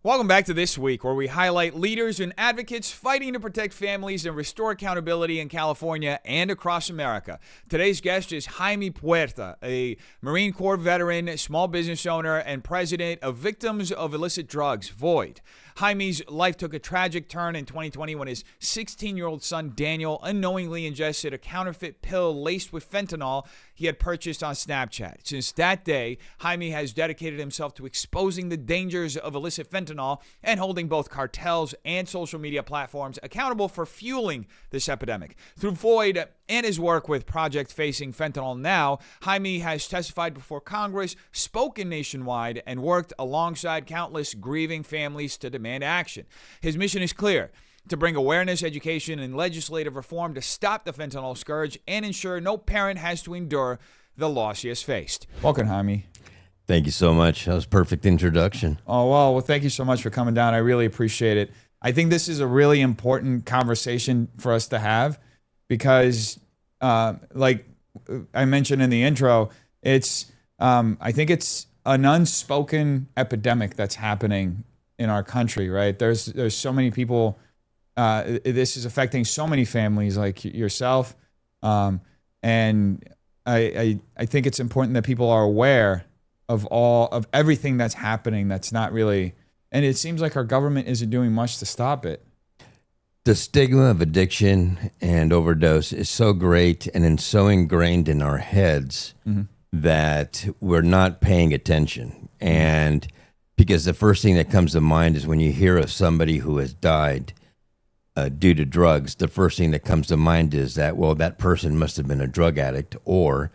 Welcome back to This Week, where we highlight leaders and advocates fighting to protect families and restore accountability in California and across America. Today's guest is Jaime Puerta, a Marine Corps veteran, small business owner, and president of Victims of Illicit Drugs, VOID. Jaime's life took a tragic turn in 2020 when his 16-year-old son, Daniel, unknowingly ingested a counterfeit pill laced with fentanyl he had purchased on Snapchat. Since that day, Jaime has dedicated himself to exposing the dangers of illicit fentanyl and holding both cartels and social media platforms accountable for fueling this epidemic. Through VOID and his work with Project Facing Fentanyl Now, Jaime has testified before Congress, spoken nationwide, and worked alongside countless grieving families to demand action. His mission is clear: to bring awareness, education, and legislative reform to stop the fentanyl scourge and ensure no parent has to endure the loss he has faced. Welcome, Jaime. Thank you so much. That was a perfect introduction. Oh, well, thank you so much for coming down. I really appreciate it. I think this is a really important conversation for us to have because, like I mentioned in the intro, it's I think it's an unspoken epidemic that's happening in our country, right? There's so many people. This is affecting so many families like yourself, and I think it's important that people are aware of everything that's happening. That's not really, and it seems like our government isn't doing much to stop it. The stigma of addiction and overdose is so great and so ingrained in our heads that we're not paying attention. And because the first thing that comes to mind is when you hear of somebody who has died due to drugs, the first thing that comes to mind is that, well, that person must have been a drug addict, or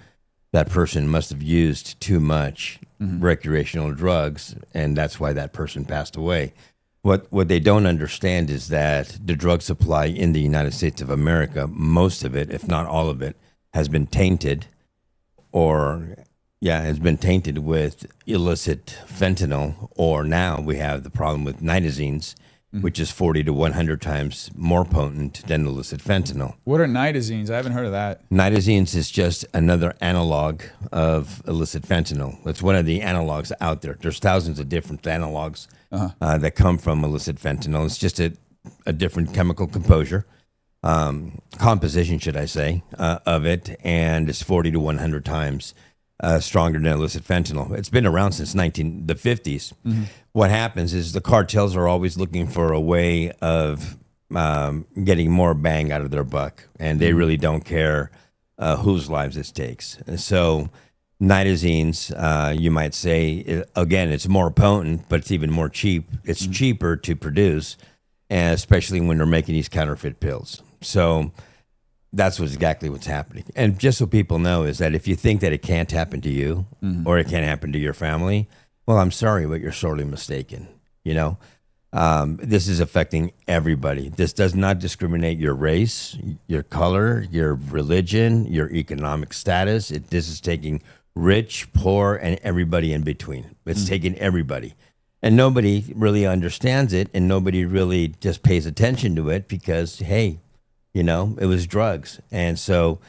that person must have used too much recreational drugs, and that's why that person passed away. What they don't understand is that the drug supply in the United States of America, most of it, if not all of it, has been tainted with illicit fentanyl, or now we have the problem with nitazines, which is 40 to 100 times more potent than illicit fentanyl. What are nitazines? I haven't heard of that. Nitazines is just another analog of illicit fentanyl. It's one of the analogs out there. There's thousands of different analogs that come from illicit fentanyl. It's just a different chemical composition, should I say, of it, and it's 40 to 100 times stronger than illicit fentanyl. It's been around since the 50s. What happens is the cartels are always looking for a way of getting more bang out of their buck, and they really don't care whose lives it takes. And so nitazines, you might say, again, it's more potent, but it's even more cheap. It's cheaper to produce, and especially when they're making these counterfeit pills. So that's exactly what's happening. And just so people know is that if you think that it can't happen to you or it can't happen to your family, well, I'm sorry, but you're sorely mistaken. You know, this is affecting everybody. This does not discriminate your race, your color, your religion, your economic status. This is taking rich, poor, and everybody in between. It's taking everybody. And nobody really understands it, and nobody really just pays attention to it because, hey, you know, it was drugs. And so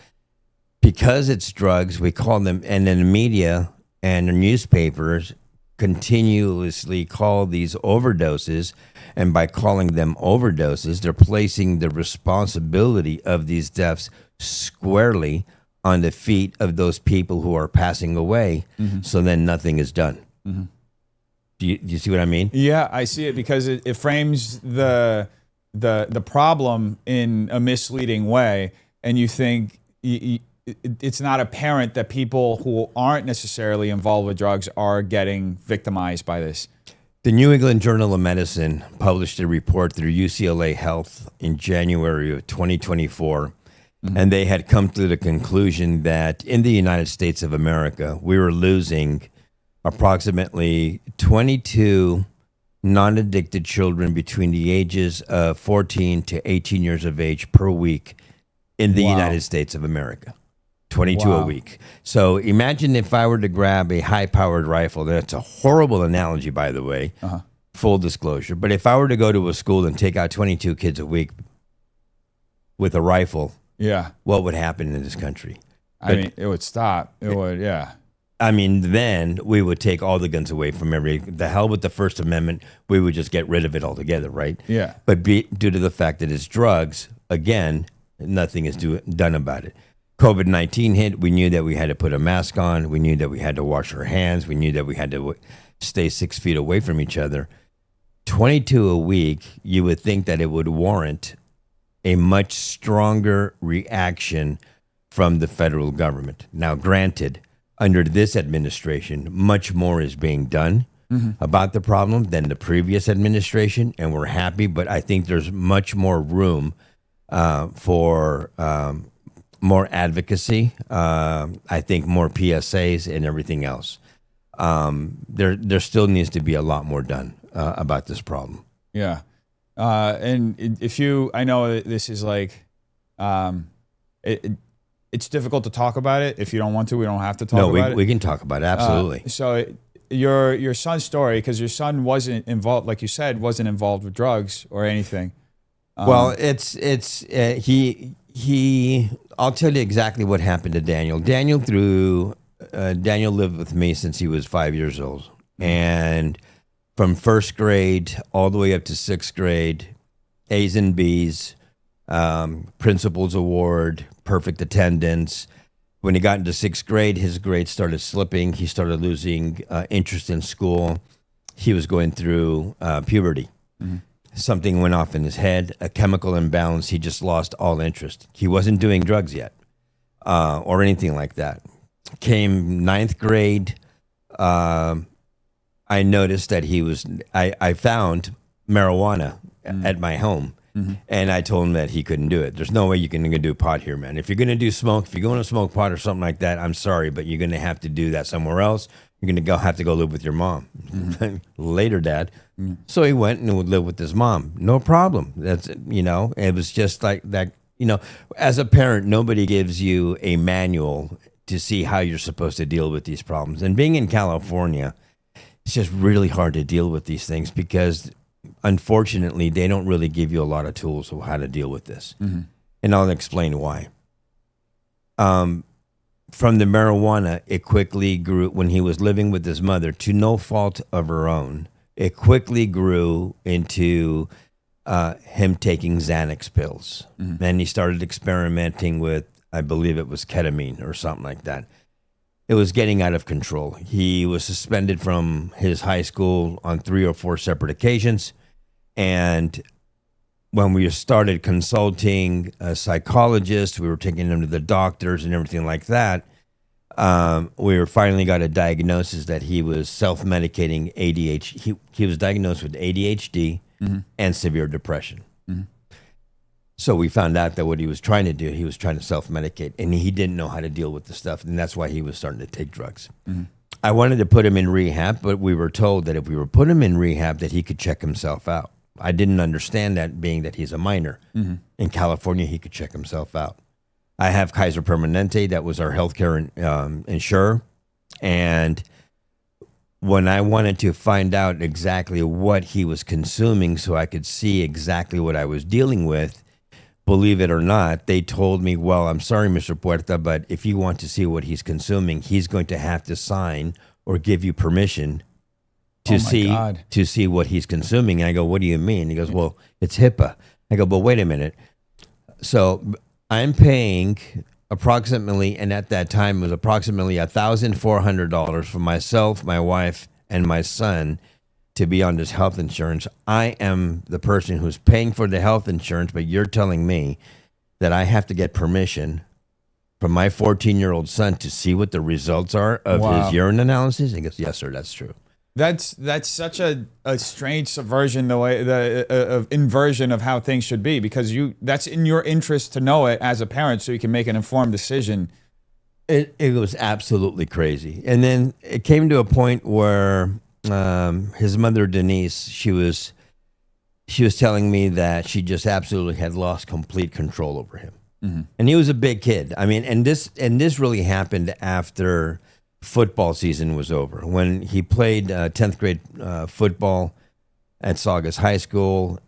because it's drugs, we call them, and then the media and the newspapers continuously call these overdoses. And by calling them overdoses, they're placing the responsibility of these deaths squarely on the feet of those people who are passing away. So then nothing is done. Do you see what I mean? Yeah, I see it because it frames the problem in a misleading way, and you think it's not apparent that people who aren't necessarily involved with drugs are getting victimized by this. The New England Journal of Medicine published a report through UCLA Health in January of 2024, and they had come to the conclusion that in the United States of America, we were losing approximately 22 non-addicted children between the ages of 14 to 18 years of age per week in the United States of America. 22 a week. So imagine if I were to grab a high-powered rifle. That's a horrible analogy, by the way, full disclosure. But if I were to go to a school and take out 22 kids a week with a rifle, what would happen in this country? I mean, it would stop. It would, yeah. I mean, then we would take all the guns away from the hell with the First Amendment. We would just get rid of it altogether, right? Yeah. But due to the fact that it's drugs, again, nothing is done about it. COVID-19 hit. We knew that we had to put a mask on. We knew that we had to wash our hands. We knew that we had to stay 6 feet away from each other. 22 a week, you would think that it would warrant a much stronger reaction from the federal government. Now, granted, under this administration, much more is being done about the problem than the previous administration, and we're happy, but I think there's much more room for more advocacy. I think more PSAs and everything else. There still needs to be a lot more done about this problem. Yeah. And I know that this is like, it's difficult to talk about it. If you don't want to, we don't have to talk about it. We can talk about it. Absolutely. So your son's story, because your son wasn't involved, like you said, wasn't involved with drugs or anything. Well, I'll tell you exactly what happened to Daniel. Daniel lived with me since he was 5 years old. And from first grade all the way up to sixth grade, A's and B's, principal's award, perfect attendance. When he got into sixth grade, his grades started slipping. He started losing interest in school. He was going through puberty. Mm-hmm. Something went off in his head, a chemical imbalance. He just lost all interest. He wasn't doing drugs yet or anything like that. Came ninth grade. I noticed that I found marijuana at my home. Mm-hmm. And I told him that he couldn't do it. There's no way you can do pot here, man. If you're going to do smoke, if you're going to smoke pot or something like that, I'm sorry, but you're going to have to do that somewhere else. You're going to have to go live with your mom. Mm-hmm. Later, Dad. Mm-hmm. So he went and would live with his mom. No problem. That's, it was just like that. As a parent, nobody gives you a manual to see how you're supposed to deal with these problems. And being in California, it's just really hard to deal with these things because unfortunately, they don't really give you a lot of tools of how to deal with this. Mm-hmm. And I'll explain why. From the marijuana, it quickly grew when he was living with his mother, to no fault of her own. It quickly grew into him taking Xanax pills. Mm-hmm. And he started experimenting with, I believe it was ketamine or something like that. It was getting out of control. He was suspended from his high school on 3 or 4 separate occasions. And when we started consulting a psychologist, we were taking him to the doctors and everything like that. We finally got a diagnosis that he was self-medicating ADHD. He was diagnosed with ADHD mm-hmm. and severe depression. Mm-hmm. So we found out that what he was trying to do, he was trying to self-medicate, and he didn't know how to deal with the stuff, and that's why he was starting to take drugs. Mm-hmm. I wanted to put him in rehab, but we were told that if we were put him in rehab, that he could check himself out. I didn't understand that, being that he's a minor. Mm-hmm. In California, he could check himself out. I have Kaiser Permanente, that was our healthcare insurer, and when I wanted to find out exactly what he was consuming so I could see exactly what I was dealing with, believe it or not, they told me, well, I'm sorry, Mr. Puerta, but if you want to see what he's consuming, he's going to have to sign or give you permission to see what he's consuming. And I go, what do you mean? He goes, well, it's HIPAA. I go, but wait a minute. So I'm paying approximately, and at that time it was approximately $1,400 for myself, my wife, and my son to be on this health insurance. I am the person who's paying for the health insurance, but you're telling me that I have to get permission from my 14-year-old son to see what the results are of his urine analysis? He goes, yes, sir, that's true. That's such a strange subversion, inversion of how things should be, because that's in your interest to know it as a parent so you can make an informed decision. It was absolutely crazy. And then it came to a point where his mother, Denise, she was telling me that she just absolutely had lost complete control over him. Mm-hmm. And he was a big kid. I mean, and this really happened after football season was over. When he played 10th grade football, at Saugus High School.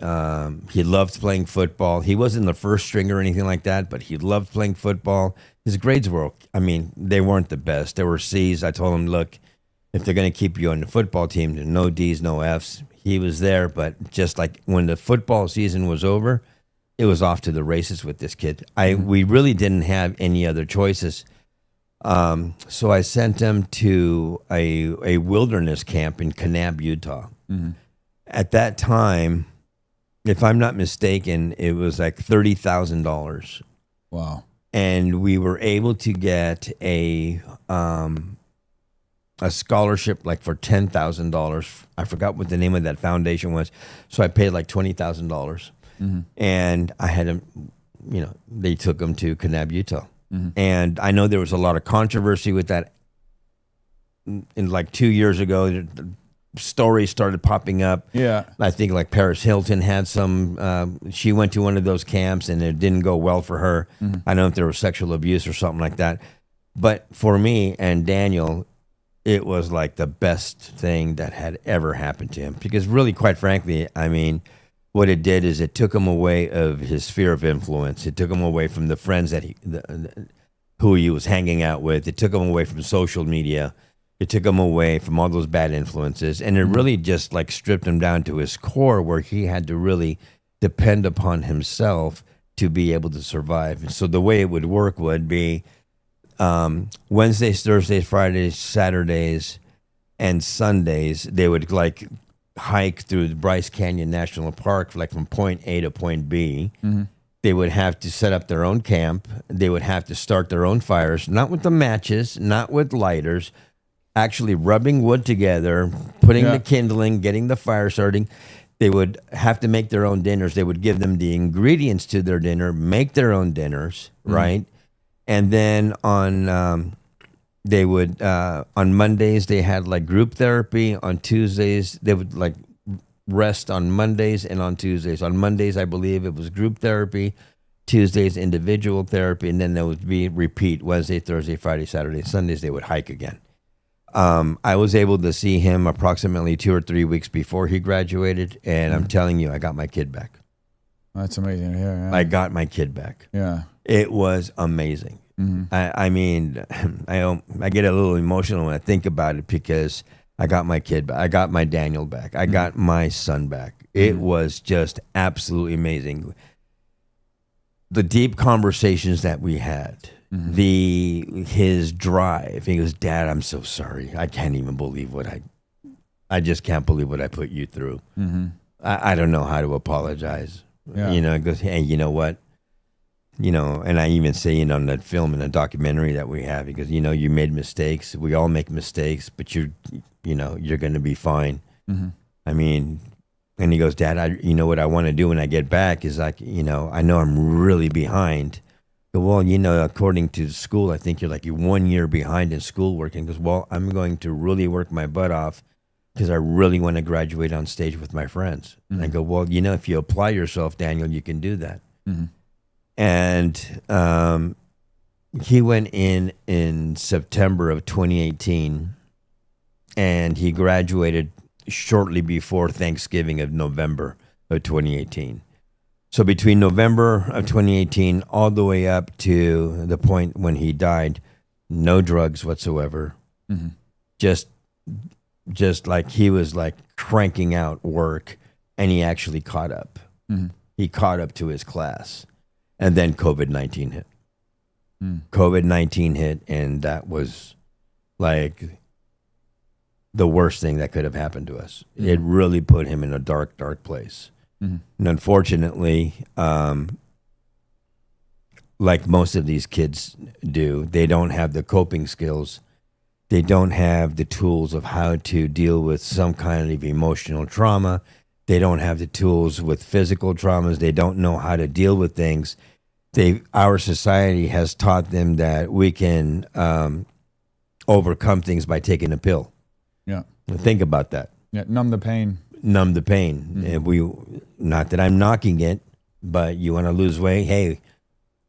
He loved playing football. He wasn't the first string or anything like that, but he loved playing football. His grades were, they weren't the best. There were C's. I told him, look, if they're going to keep you on the football team, there's no D's, no F's. He was there, but just like when the football season was over, it was off to the races with this kid. We really didn't have any other choices. So I sent him to a wilderness camp in Kanab, Utah. Mm-hmm. At that time, if I'm not mistaken, it was like $30,000. Wow. And we were able to get a scholarship like for $10,000. I forgot what the name of that foundation was. So I paid like $20,000. Mm-hmm. And I had him, they took him to Kanab, Utah. Mm-hmm. And I know there was a lot of controversy with that. In like 2 years ago, the stories started popping up. Yeah. I think like Paris Hilton had some, she went to one of those camps and it didn't go well for her. Mm-hmm. I don't know if there was sexual abuse or something like that. But for me and Daniel, it was like the best thing that had ever happened to him. Because really, quite frankly, what it did is it took him away of his sphere of influence. It took him away from the friends that who he was hanging out with. It took him away from social media. It took him away from all those bad influences. And it really just like stripped him down to his core where he had to really depend upon himself to be able to survive. And so the way it would work would be Wednesdays, Thursdays, Fridays, Saturdays, and Sundays, they would like hike through the Bryce Canyon National Park, like from point A to point B. Mm-hmm. They would have to set up their own camp. They would have to start their own fires, not with the matches, not with lighters, actually rubbing wood together, putting the kindling, getting the fire starting. They would have to make their own dinners. They would give them the ingredients to their dinner, make their own dinners, right? And then on Mondays they had like group therapy. On Tuesdays they would like rest on Mondays and on Tuesdays. On Mondays I believe it was group therapy, Tuesdays individual therapy, and then there would be repeat Wednesday, Thursday, Friday, Saturday, Sundays they would hike again. I was able to see him approximately 2 or 3 weeks before he graduated, and I'm telling you, I got my kid back. That's amazing to hear. Yeah. I got my kid back. Yeah. It was amazing. Mm-hmm. I get a little emotional when I think about it because I got my kid back. I got my Daniel back. I got my son back. It was just absolutely amazing. The deep conversations that we had, his drive. He goes, Dad, I'm so sorry. I can't even believe I just can't believe what I put you through. Mm-hmm. I don't know how to apologize. Yeah. He goes, hey, you know what? And I even say, in that film, in the documentary that we have, because, you made mistakes. We all make mistakes, but you're going to be fine. Mm-hmm. And he goes, Dad, what I want to do when I get back is like, I know I'm really behind. I go, well, according to school, I think you're 1 year behind in schoolwork. And he goes, well, I'm going to really work my butt off because I really want to graduate on stage with my friends. Mm-hmm. And I go, well, if you apply yourself, Daniel, you can do that. Mm-hmm. And he went in September of 2018, and he graduated shortly before Thanksgiving of November of 2018. So between November of 2018 all the way up to the point when he died, no drugs whatsoever. Mm-hmm. Just like he was like cranking out work, and he actually caught up. Mm-hmm. He caught up to his class. And then COVID-19 hit. COVID-19 hit, and that was like the worst thing that could have happened to us. Mm-hmm. It really put him in a dark, dark place. Mm-hmm. And unfortunately, like most of these kids do, they don't have the coping skills. They don't have the tools of how to deal with some kind of emotional trauma. They don't have the tools with physical traumas. They don't know how to deal with things. Our society has taught them that we can overcome things by taking a pill. Yeah. Think about that. Yeah, numb the pain. Mm-hmm. Not that I'm knocking it, but you want to lose weight? Hey.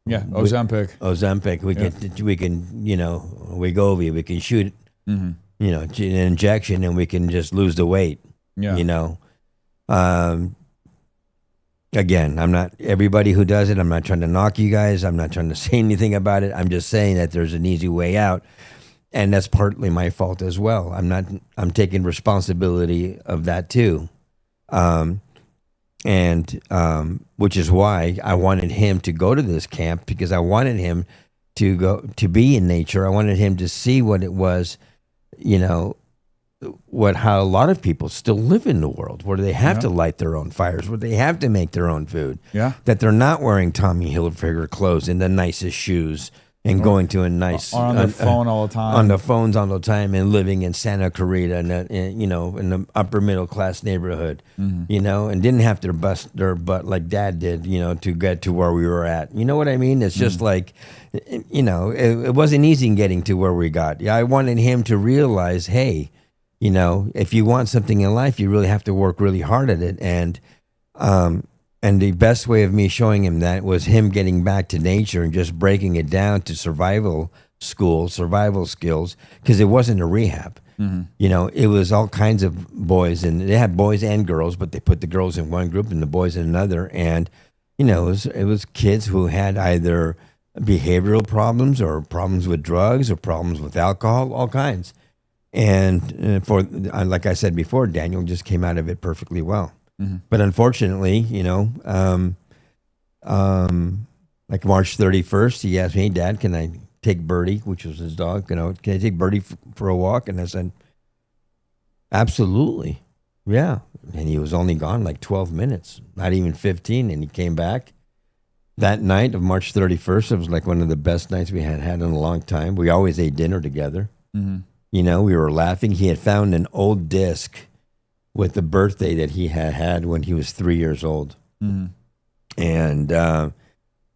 Yeah, Ozempic. We can, Wegovy, we can shoot, an injection, and we can just lose the weight. Yeah. Again, I'm not everybody who does it. I'm not trying to knock you guys. I'm not trying to say anything about it. I'm just saying that there's an easy way out. And that's partly my fault as well. I'm taking responsibility of that too. Which is why I wanted him to go to this camp, because I wanted him to be in nature. I wanted him to see what it was, how a lot of people still live in the world, where they have to light their own fires, where they have to make their own food. Yeah. That they're not wearing Tommy Hilfiger clothes and the nicest shoes and going to a nice on their phone all the time. On the phones all the time, and living in Santa Clarita in the upper middle class neighborhood, and didn't have to bust their butt like Dad did, to get to where we were at. You know what I mean? It's just like, it wasn't easy in getting to where we got. Yeah, I wanted him to realize, hey, if you want something in life, you really have to work really hard at it. And the best way of me showing him that was him getting back to nature and just breaking it down to survival skills, because it wasn't a rehab. It was all kinds of boys, and they had boys and girls, but they put the girls in one group and the boys in another. And, it was kids who had either behavioral problems or problems with drugs or problems with alcohol, all kinds. And like I said before, Daniel just came out of it perfectly well. But unfortunately, like March 31st, he asked me, Dad, can I take Birdie, which was his dog, can I take Birdie for a walk? And I said, absolutely. Yeah. And he was only gone like 12 minutes, not even 15. And he came back that night of March 31st. It was like one of the best nights we had in a long time. We always ate dinner together. We were laughing. He had found an old disc with the birthday that he had when he was 3 years old. And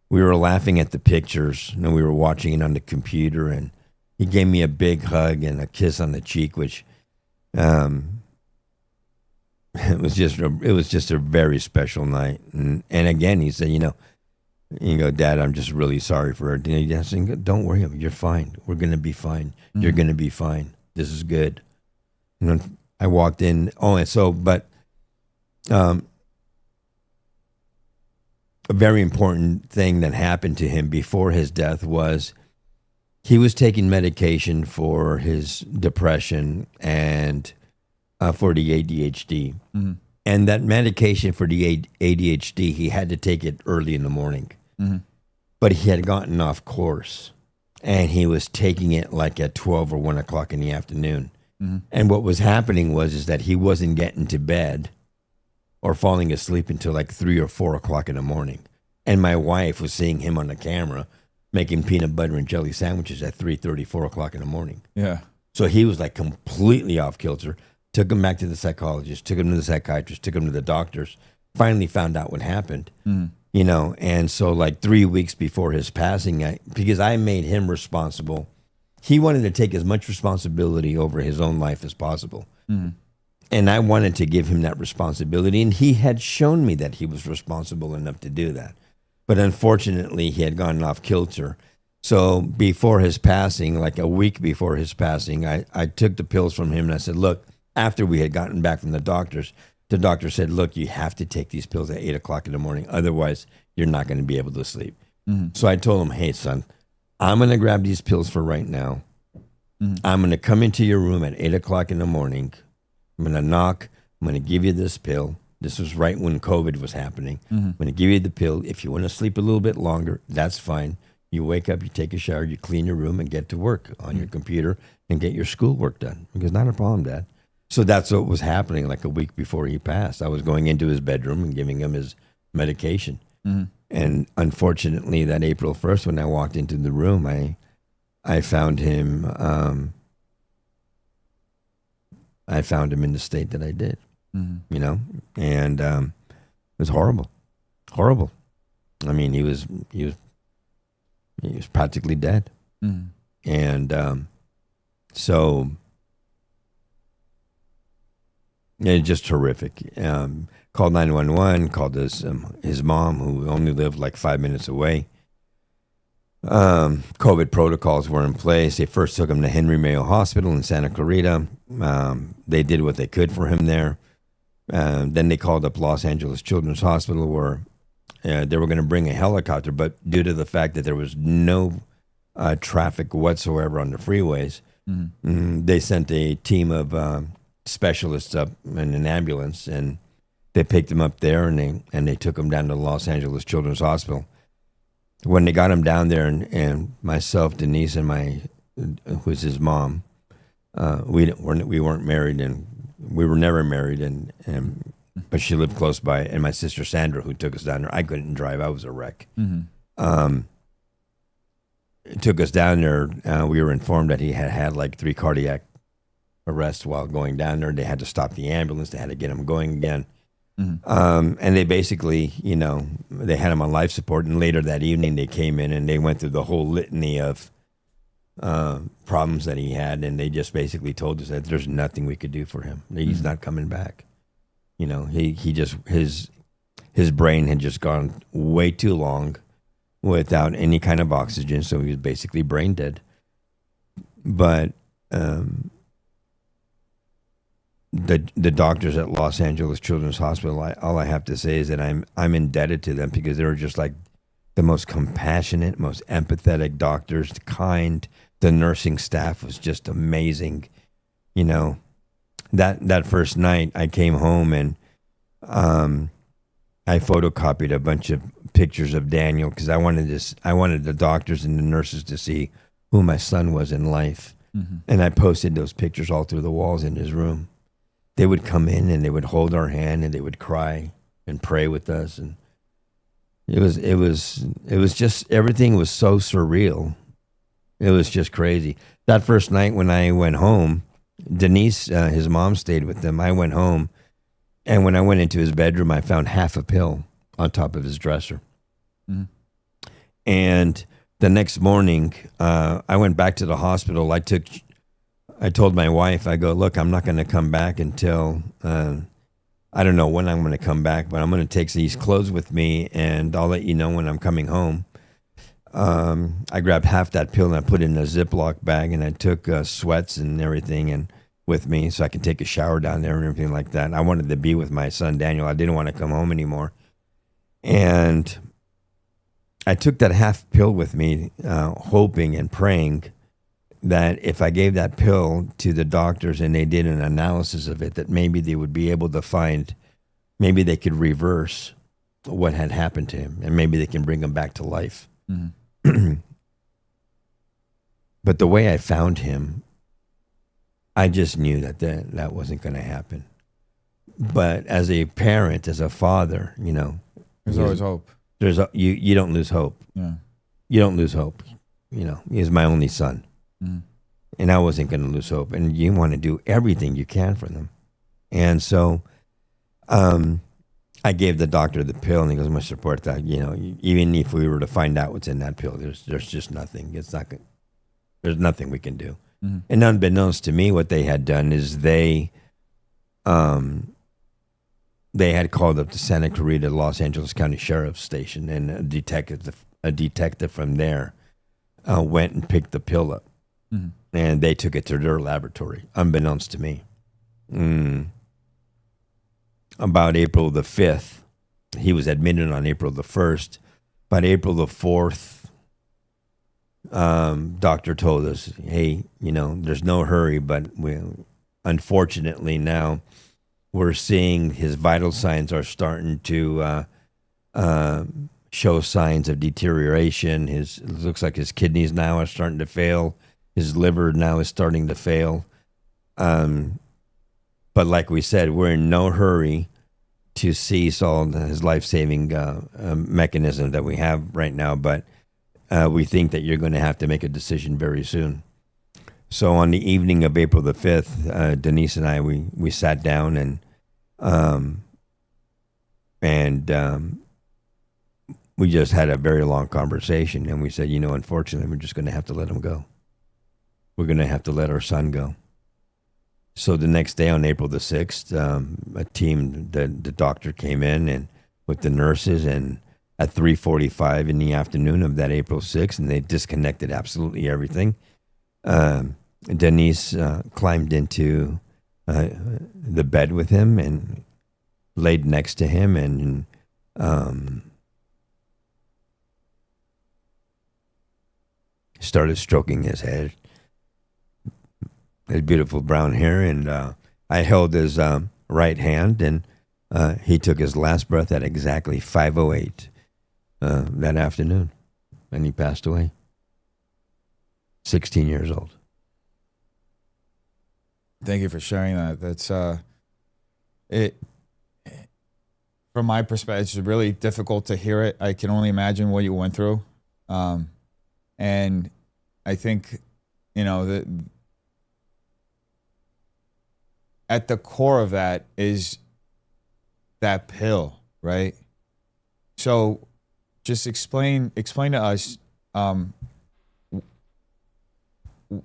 we were laughing at the pictures, and we were watching it on the computer, and he gave me a big hug and a kiss on the cheek, which it was just a very special night. And again, he said, Dad, I'm just really sorry for her. I said, don't worry, you're fine. We're going to be fine. You're going to be fine. This is good. And then I walked in. A very important thing that happened to him before his death was he was taking medication for his depression and for the ADHD. And that medication for the ADHD, he had to take it early in the morning. But he had gotten off course, and he was taking it like at 12 or 1 o'clock in the afternoon. And what was happening is that he wasn't getting to bed or falling asleep until like 3 or 4 o'clock in the morning. And my wife was seeing him on the camera making peanut butter and jelly sandwiches at 3:30, 4 o'clock in the morning. Yeah. So he was like completely off kilter. Took him back to the psychologist, took him to the psychiatrist, took him to the doctors, finally found out what happened. And so like 3 weeks before his passing, because I made him responsible, he wanted to take as much responsibility over his own life as possible. And I wanted to give him that responsibility, and he had shown me that he was responsible enough to do that. But unfortunately, he had gone off kilter. So before his passing, like a week before his passing, I took the pills from him, and I said, look, after we had gotten back from the doctor said, look, you have to take these pills at 8 o'clock in the morning. Otherwise, you're not going to be able to sleep. So I told him, hey, son, I'm going to grab these pills for right now. I'm going to come into your room at 8 o'clock in the morning. I'm going to knock. I'm going to give you this pill. This was right when COVID was happening. I'm going to give you the pill. If you want to sleep a little bit longer, that's fine. You wake up, you take a shower, you clean your room, and get to work on your computer and get your schoolwork done. Because not a problem, Dad. So that's what was happening like a week before he passed. I was going into his bedroom and giving him his medication. And unfortunately, that April 1st, when I walked into the room, I found him in the state that I did, and it was horrible. I mean, he was practically dead. And so it's just horrific. Called 911, called his mom, who only lived like 5 minutes away. COVID protocols were in place. They first took him to Henry Mayo Hospital in Santa Clarita. They did what they could for him there. Then they called up Los Angeles Children's Hospital, where they were going to bring a helicopter, but due to the fact that there was no traffic whatsoever on the freeways, they sent a team of specialists up in an ambulance, and they picked him up there, and they took him down to Los Angeles Children's Hospital. When they got him down there, and myself, Denise, and who's his mom, we weren't married, and we were never married, but she lived close by, and my sister Sandra, who took us down there. I couldn't drive; I was a wreck. Took us down there. We were informed that he had like 3 cardiac arrests while going down there. They had to stop the ambulance. They had to get him going again. And they basically, they had him on life support. And later that evening, they came in and they went through the whole litany of problems that he had. And they just basically told us that there's nothing we could do for him. He's not coming back. He just, his brain had just gone way too long without any kind of oxygen. So he was basically brain dead. But the doctors at Los Angeles Children's Hospital, all I have to say is that I'm indebted to them, because they were just like the most compassionate, most empathetic doctors, kind. The nursing staff was just amazing. That first night I came home and I photocopied a bunch of pictures of Daniel, because I wanted the doctors and the nurses to see who my son was in life. And I posted those pictures all through the walls in his room. They would come in and they would hold our hand and they would cry and pray with us, and it was just, everything was so surreal. It was just crazy. That first night when I went home, Denise, his mom, stayed with them. I went home, and when I went into his bedroom, I found half a pill on top of his dresser. And the next morning, I went back to the hospital. I told my wife, I go, look, I'm not going to come back until, I don't know when I'm going to come back, but I'm going to take these clothes with me, and I'll let you know when I'm coming home. I grabbed half that pill and I put it in a Ziploc bag, and I took sweats and everything and with me so I could take a shower down there and everything like that. I wanted to be with my son, Daniel. I didn't want to come home anymore. And I took that half pill with me, hoping and praying that if I gave that pill to the doctors and they did an analysis of it, that maybe they would be able to find, maybe they could reverse what had happened to him, and maybe they can bring him back to life. But the way I found him, I just knew that wasn't going to happen. But as a parent, as a father, there's always hope. You don't lose hope. Yeah. You don't lose hope. He's my only son. And I wasn't going to lose hope. And you want to do everything you can for them. And so I gave the doctor the pill, and he goes, Mr. Puerta, even if we were to find out what's in that pill, there's just nothing. There's nothing we can do. And unbeknownst to me, what they had done is they had called up the Santa Clarita, Los Angeles County Sheriff's Station, and a detective from there went and picked the pill up. And they took it to their laboratory, unbeknownst to me. About April the 5th, he was admitted on April the 1st. About April the 4th, doctor told us, hey, there's no hurry, but unfortunately now we're seeing his vital signs are starting to show signs of deterioration. It looks like his kidneys now are starting to fail. His liver now is starting to fail. But like we said, we're in no hurry to cease all his life-saving mechanism that we have right now. But we think that you're going to have to make a decision very soon. So on the evening of April the 5th, Denise and I, we sat down and we just had a very long conversation. And we said, unfortunately, we're just going to have to let him go. We're going to have to let our son go. So the next day on April the 6th, a team, the doctor came in and with the nurses, and at 3:45 in the afternoon of that April 6th, and they disconnected absolutely everything. Denise climbed into the bed with him, and laid next to him and started stroking his head, his beautiful brown hair, and I held his right hand, and he took his last breath at exactly 5:08 that afternoon, and he passed away. 16 years old. Thank you for sharing that. That's it. From my perspective, it's really difficult to hear it. I can only imagine what you went through, and I think, that at the core of that is that pill, right? So, just explain to us.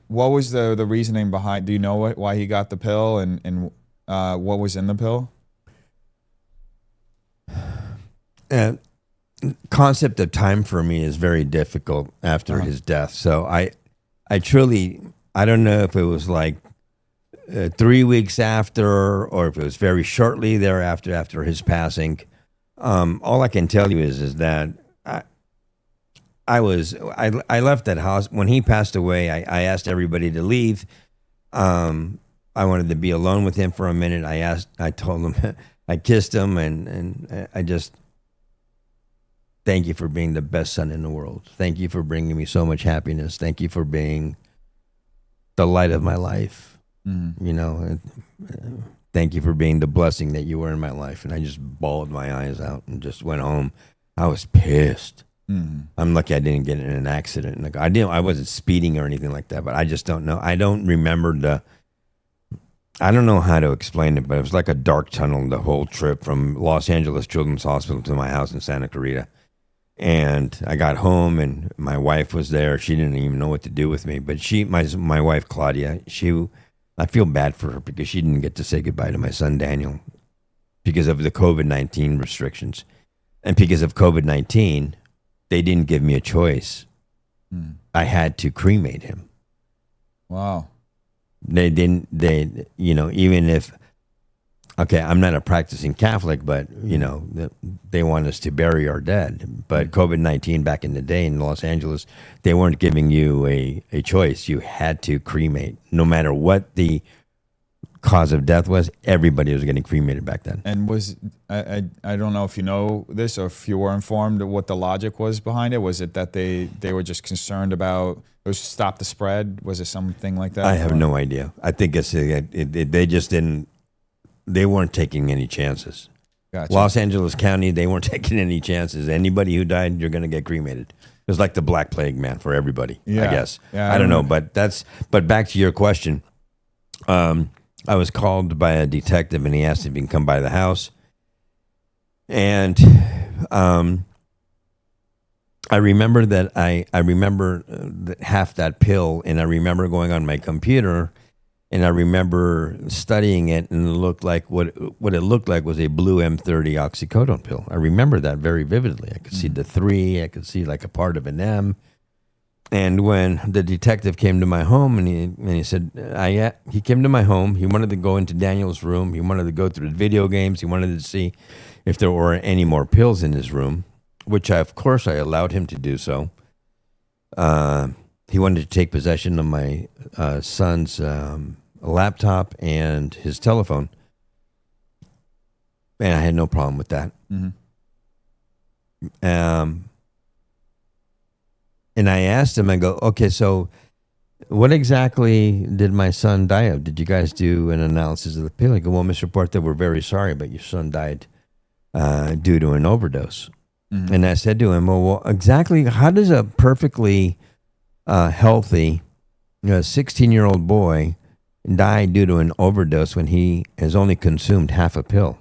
What was the reasoning behind? Do you know why he got the pill and what was in the pill? Concept of time for me is very difficult after his death. So I don't know if it was like 3 weeks after or if it was very shortly thereafter after his passing. All I can tell you is that I left that house when he passed away. I asked everybody to leave. I wanted to be alone with him for a minute. I told him, I kissed him, and I just thank you for being the best son in the world. Thank you for bringing me so much happiness. Thank you for being the light of my life. Thank you for being the blessing that you were in my life. And I just bawled my eyes out and just went home. I was pissed. I'm lucky I didn't get in an accident. Like I wasn't speeding or anything like that, but I just don't know. I don't remember I don't know how to explain it, but it was like a dark tunnel the whole trip from Los Angeles Children's Hospital to my house in Santa Clarita. And I got home and my wife was there. She didn't even know what to do with me, but my wife Claudia, I feel bad for her because she didn't get to say goodbye to my son Daniel because of the COVID-19 restrictions. And because of COVID-19, they didn't give me a choice. I had to cremate him. Wow. They didn't, even if, okay, I'm not a practicing Catholic, but, they want us to bury our dead. But COVID-19 back in the day in Los Angeles, they weren't giving you a choice. You had to cremate. No matter what the cause of death was, everybody was getting cremated back then. And I don't know if you know this or if you were informed of what the logic was behind it. Was it that they were just concerned about it was stop the spread? Was it something like that? I have no idea. I think they just didn't. They weren't taking any chances. Gotcha. Los Angeles County, they weren't taking any chances. Anybody who died, you're going to get cremated. It was like the Black Plague, man, for everybody. I guess. Yeah, I don't know, but back to your question. I was called by a detective, and he asked if he can come by the house. And I remember that I remember half that pill, and I remember going on my computer, and I remember studying it, and it looked like what it looked like was a blue M30 oxycodone pill. I remember that very vividly. I could see the 3. I could see like a part of an M. And when the detective came to my home and he said, he came to my home, he wanted to go into Daniel's room. He wanted to go through the video games. He wanted to see if there were any more pills in his room, which of course I allowed him to do so. He wanted to take possession of my son's laptop and his telephone. And I had no problem with that. And I asked him, I go, okay, so what exactly did my son die of? Did you guys do an analysis of the pill? I go, well, Mr. Puerta, we're very sorry, but your son died due to an overdose. And I said to him, well, exactly how does a perfectly healthy 16-year-old boy die due to an overdose when he has only consumed half a pill?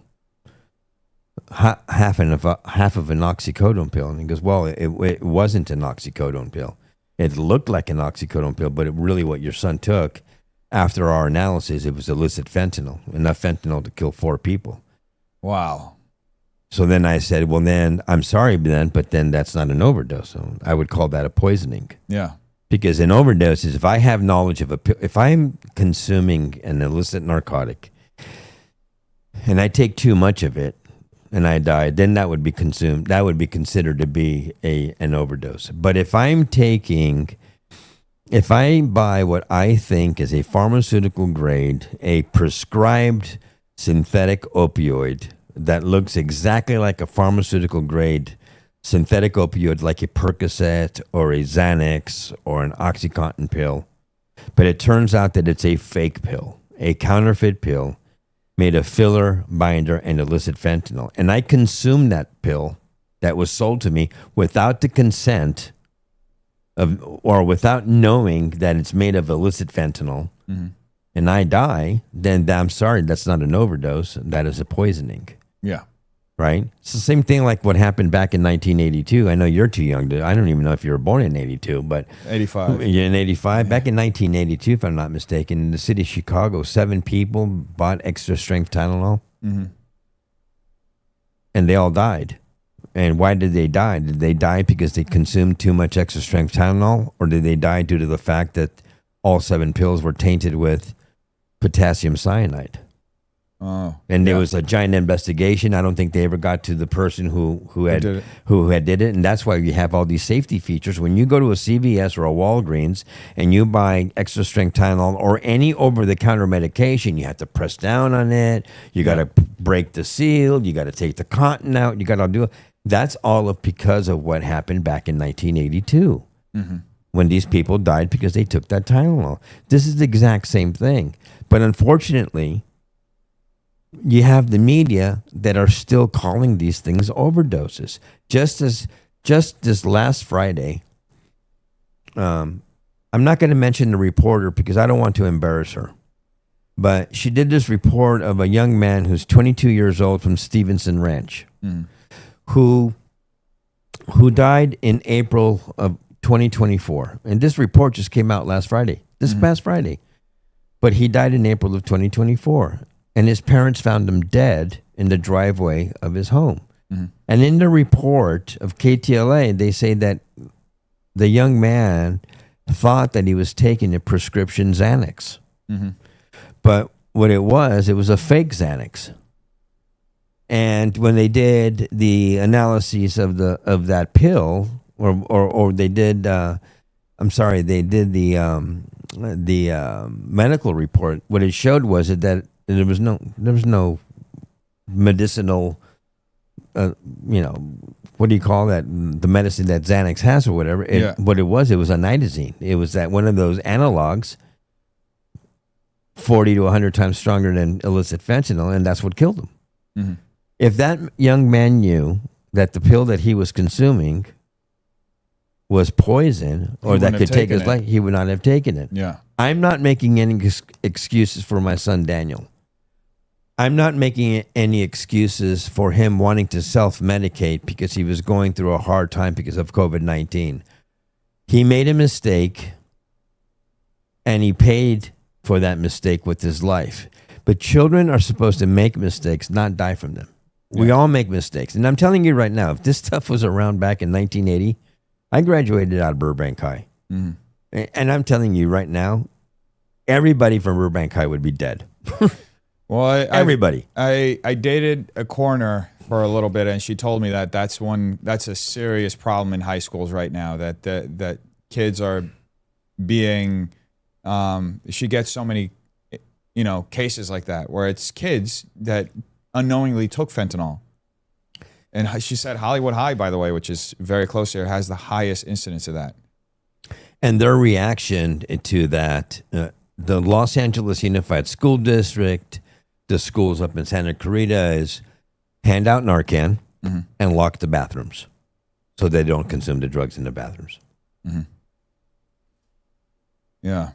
Half of an oxycodone pill. And he goes, well, it wasn't an oxycodone pill. It looked like an oxycodone pill, but really what your son took after our analysis, it was illicit fentanyl, enough fentanyl to kill 4 people. Wow. So then I said, well, then I'm sorry, but then that's not an overdose. So I would call that a poisoning. Yeah. Because an overdose is if I have knowledge of a pill, if I'm consuming an illicit narcotic and I take too much of it, and I died, then that would be consumed. That would be considered to be an overdose. But if I buy what I think is a pharmaceutical grade, a prescribed synthetic opioid that looks exactly like a pharmaceutical grade synthetic opioid, like a Percocet or a Xanax or an OxyContin pill, but it turns out that it's a fake pill, a counterfeit pill made of filler, binder, and illicit fentanyl. And I consumed that pill that was sold to me without the consent of, or without knowing that it's made of illicit fentanyl, and I die, then I'm sorry, that's not an overdose. That is a poisoning. Yeah. Right? It's the same thing like what happened back in 1982. I know you're too young I don't even know if you were born in 82, but 85. You're in 85. Yeah. Back in 1982, if I'm not mistaken, in the city of Chicago, 7 people bought extra strength Tylenol, and they all died. And why did they die? Did they die because they consumed too much extra strength Tylenol, or did they die due to the fact that all 7 pills were tainted with potassium cyanide? Oh, and there was a giant investigation. I don't think they ever got to the person who had did it, and that's why you have all these safety features. When you go to a CVS or a Walgreens and you buy extra strength Tylenol or any over-the-counter medication, you have to press down on it. You got to break the seal. You got to take the cotton out. You got to do it. That's all because of what happened back in 1982 when these people died because they took that Tylenol. This is the exact same thing, but unfortunately, you have the media that are still calling these things overdoses. Just this last Friday, I'm not going to mention the reporter because I don't want to embarrass her, but she did this report of a young man who's 22 years old from Stevenson Ranch, who died in April of 2024. And this report just came out last Friday, past Friday. But he died in April of 2024. And his parents found him dead in the driveway of his home. And in the report of KTLA, they say that the young man thought that he was taking a prescription Xanax. But what it was a fake Xanax. And when they did the analyses of that pill, or they did, they did the medical report. What it showed was that there was no medicinal, what do you call that? The medicine that Xanax has or whatever. What it was a nitazene. It was that one of those analogs, 40 to 100 times stronger than illicit fentanyl, and that's what killed him. If that young man knew that the pill that he was consuming was poison or that could take his life, he would not have taken it. Yeah. I'm not making any excuses for my son Daniel. I'm not making any excuses for him wanting to self-medicate because he was going through a hard time because of COVID-19. He made a mistake, and he paid for that mistake with his life. But children are supposed to make mistakes, not die from them. We all make mistakes. And I'm telling you right now, if this stuff was around back in 1980, I graduated out of Burbank High. And I'm telling you right now, everybody from Burbank High would be dead. Well, everybody. I dated a coroner for a little bit, and she told me that's a serious problem in high schools right now. That kids are being, she gets so many, cases like that where it's kids that unknowingly took fentanyl. And she said Hollywood High, by the way, which is very close here, has the highest incidence of that. And their reaction to that, the Los Angeles Unified School District, the schools up in Santa Clarita, is hand out Narcan and lock the bathrooms so they don't consume the drugs in the bathrooms. Yeah.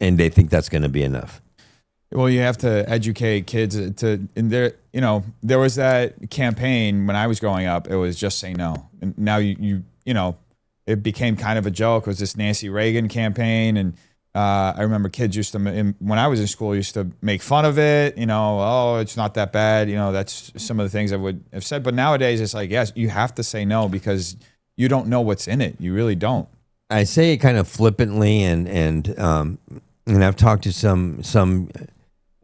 And they think that's going to be enough. Well, you have to educate kids and there was that campaign when I was growing up. It was just say no. And now it became kind of a joke. It was this Nancy Reagan campaign, and I remember kids used to, when I was in school, used to make fun of it. Oh, it's not that bad. That's some of the things I would have said. But nowadays, it's like, yes, you have to say no because you don't know what's in it. You really don't. I say it kind of flippantly, and I've talked to some.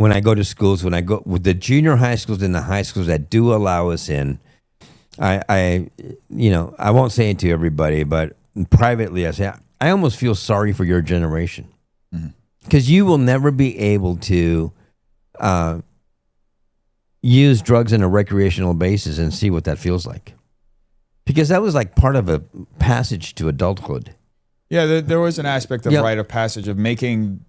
when I go to schools, when I go with the junior high schools and the high schools that do allow us in, I won't say it to everybody, but privately I say, I almost feel sorry for your generation. Because you will never be able to use drugs on a recreational basis and see what that feels like. Because that was like part of a passage to adulthood. Yeah, there was an aspect of rite of passage of making.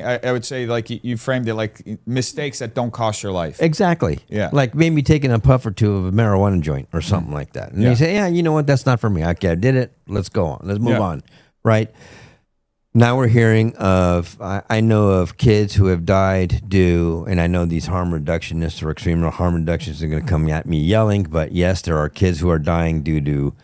I would say, like you framed it, like mistakes that don't cost your life. Exactly. Yeah. Like maybe taking a puff or two of a marijuana joint or something like that. And you say, yeah, you know what? That's not for me. Okay, I did it. Let's go on. Let's move on. Right. Now we're hearing of, I know of kids who have died due, and I know these harm reductionists or extreme harm reductionists are going to come at me yelling, but yes, there are kids who are dying due to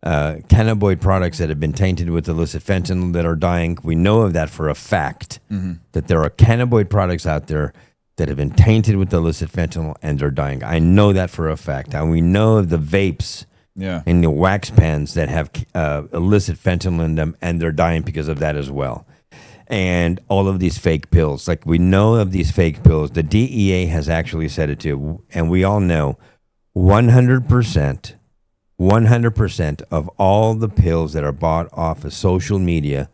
cannabinoid products that have been tainted with illicit fentanyl that are dying. We know of that for a fact, that there are cannabinoid products out there that have been tainted with illicit fentanyl and they're dying. I know that for a fact. And we know of the vapes and the wax pens that have illicit fentanyl in them and they're dying because of that as well. And all of these fake pills, like we know of these fake pills. The DEA has actually said it too, and we all know 100% of all the pills that are bought off of social media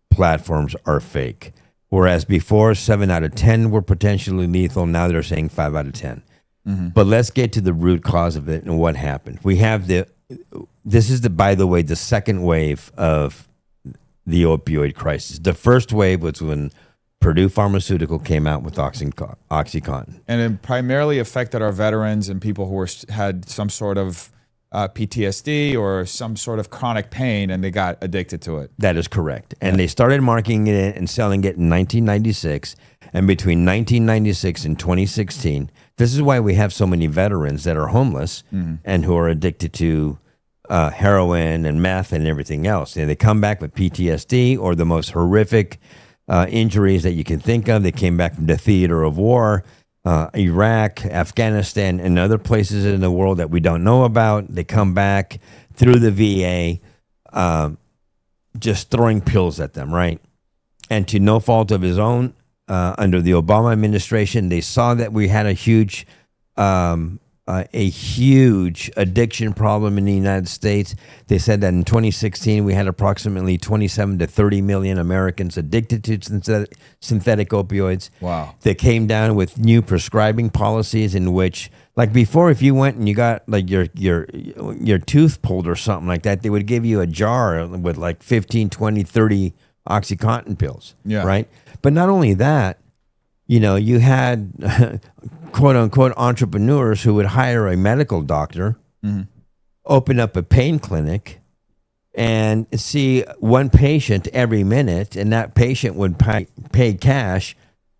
platforms are fake. Whereas before, 7 out of 10 were potentially lethal. Now they're saying 5 out of 10. But let's get to the root cause of it and what happened. We have this is by the way, the second wave of the opioid crisis. The first wave was when Purdue Pharmaceutical came out with OxyContin. And it primarily affected our veterans and people who had some sort of PTSD or some sort of chronic pain, and they got addicted to it. That is correct. And they started marketing it and selling it in 1996. And between 1996 and 2016, this is why we have so many veterans that are homeless and who are addicted to heroin and meth and everything else. And they come back with PTSD or the most horrific injuries that you can think of. They came back from the theater of war. Iraq, Afghanistan, and other places in the world that we don't know about. They come back through the VA, just throwing pills at them, right? And to no fault of his own, under the Obama administration, they saw that we had a huge addiction problem in the United States. They said that in 2016, we had approximately 27 to 30 million Americans addicted to synthetic opioids. Wow. They came down with new prescribing policies in which, like before, if you went and you got like your tooth pulled or something like that, they would give you a jar with like 15, 20, 30 OxyContin pills, right? But not only that, you had quote unquote entrepreneurs who would hire a medical doctor, open up a pain clinic, and see one patient every minute, and that patient would pay cash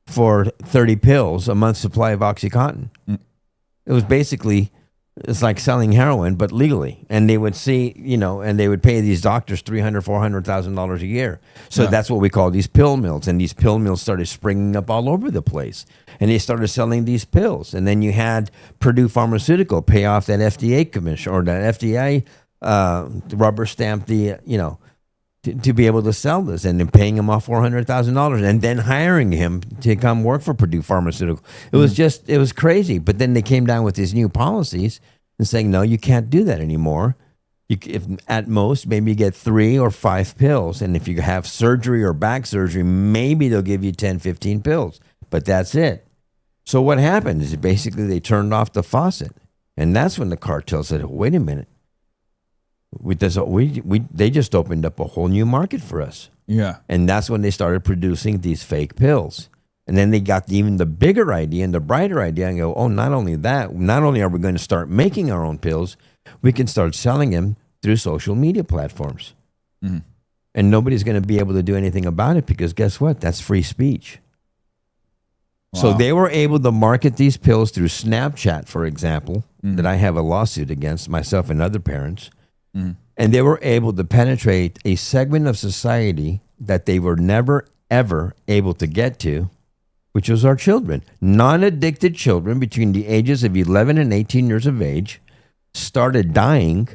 for 30 pills, a month's supply of OxyContin. It was basically, it's like selling heroin, but legally. And they would see, and they would pay these doctors $300,000, $400,000 a year. So that's what we call these pill mills. And these pill mills started springing up all over the place. And they started selling these pills. And then you had Purdue Pharmaceutical pay off that FDA commission or that FDA rubber stamp to be able to sell this, and then paying him off $400,000 and then hiring him to come work for Purdue Pharmaceutical. It was crazy. But then they came down with these new policies and saying, no, you can't do that anymore. If at most, maybe you get 3 or 5 pills. And if you have surgery or back surgery, maybe they'll give you 10, 15 pills. But that's it. So what happened is basically they turned off the faucet. And that's when the cartel said, wait a minute. They just opened up a whole new market for us. Yeah. And that's when they started producing these fake pills. And then they got even the bigger idea and the brighter idea and go, not only are we going to start making our own pills, we can start selling them through social media platforms. And nobody's going to be able to do anything about it because guess what? That's free speech. Wow. So they were able to market these pills through Snapchat, for example, that I have a lawsuit against myself and other parents. And they were able to penetrate a segment of society that they were never, ever able to get to, which was our children. Non-addicted children between the ages of 11 and 18 years of age started dying.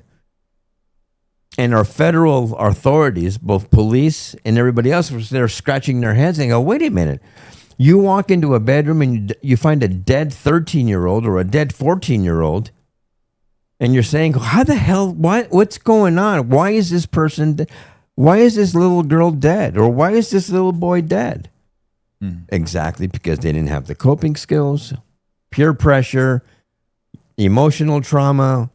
And our federal authorities, both police and everybody else, was there scratching their heads and go, wait a minute. You walk into a bedroom and you find a dead 13-year-old or a dead 14-year-old, and you're saying, how the hell, what's going on? Why is this why is this little girl dead? Or why is this little boy dead? Exactly because they didn't have the coping skills, peer pressure, emotional trauma,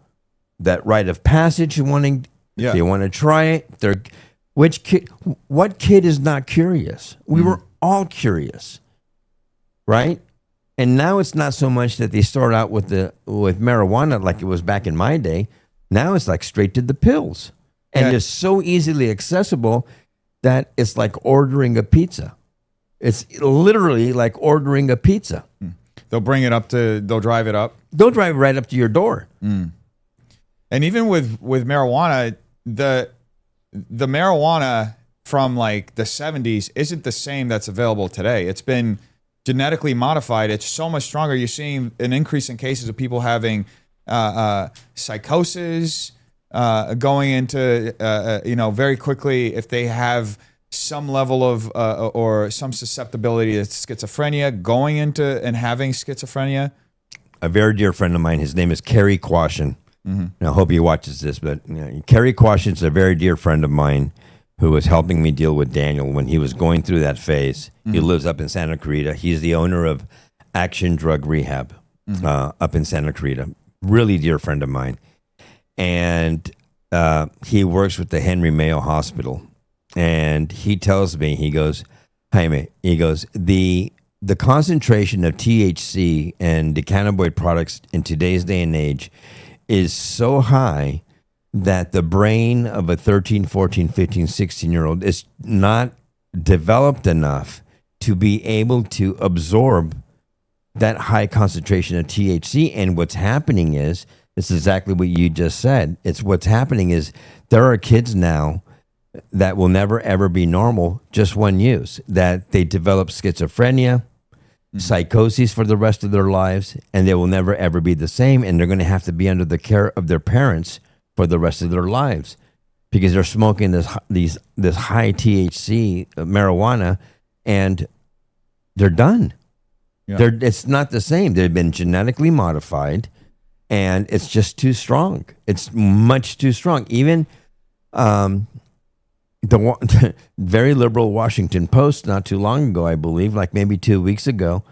that rite of passage, they want to try it. What kid is not curious? We were all curious, right? And now it's not so much that they start out with marijuana like it was back in my day. Now it's like straight to the pills, and it's so easily accessible that it's like ordering a pizza. It's literally like ordering a pizza. They'll drive it up. They'll drive right up to your door. And even with marijuana, the marijuana from like the 70s isn't the same that's available today. It's been genetically modified. It's so much stronger. You're seeing an increase in cases of people having psychosis, going into very quickly if they have some level of or some susceptibility to schizophrenia, going into and having schizophrenia. A very dear friend of mine, his name is Kerry Quashen. And I hope he watches this, but Kerry Quashen is a very dear friend of mine who was helping me deal with Daniel when he was going through that phase. He lives up in Santa Clarita. He's the owner of Action Drug Rehab up in Santa Clarita. Really dear friend of mine. And he works with the Henry Mayo Hospital. And he tells me, he goes, Jaime, he goes, the concentration of THC and the cannabinoid products in today's day and age is so high that the brain of a 13, 14, 15, 16-year-old is not developed enough to be able to absorb that high concentration of THC. And what's happening is, it's exactly what you just said. What's happening is there are kids now that will never, ever be normal, just one use, that they develop schizophrenia, psychosis for the rest of their lives, and they will never, ever be the same, and they're going to have to be under the care of their parents for the rest of their lives because they're smoking this high THC marijuana, and they're done. Yeah. It's not the same. They've been genetically modified, and it's just too strong. It's much too strong. Even the very liberal Washington Post not too long ago, I believe, like maybe 2 weeks ago.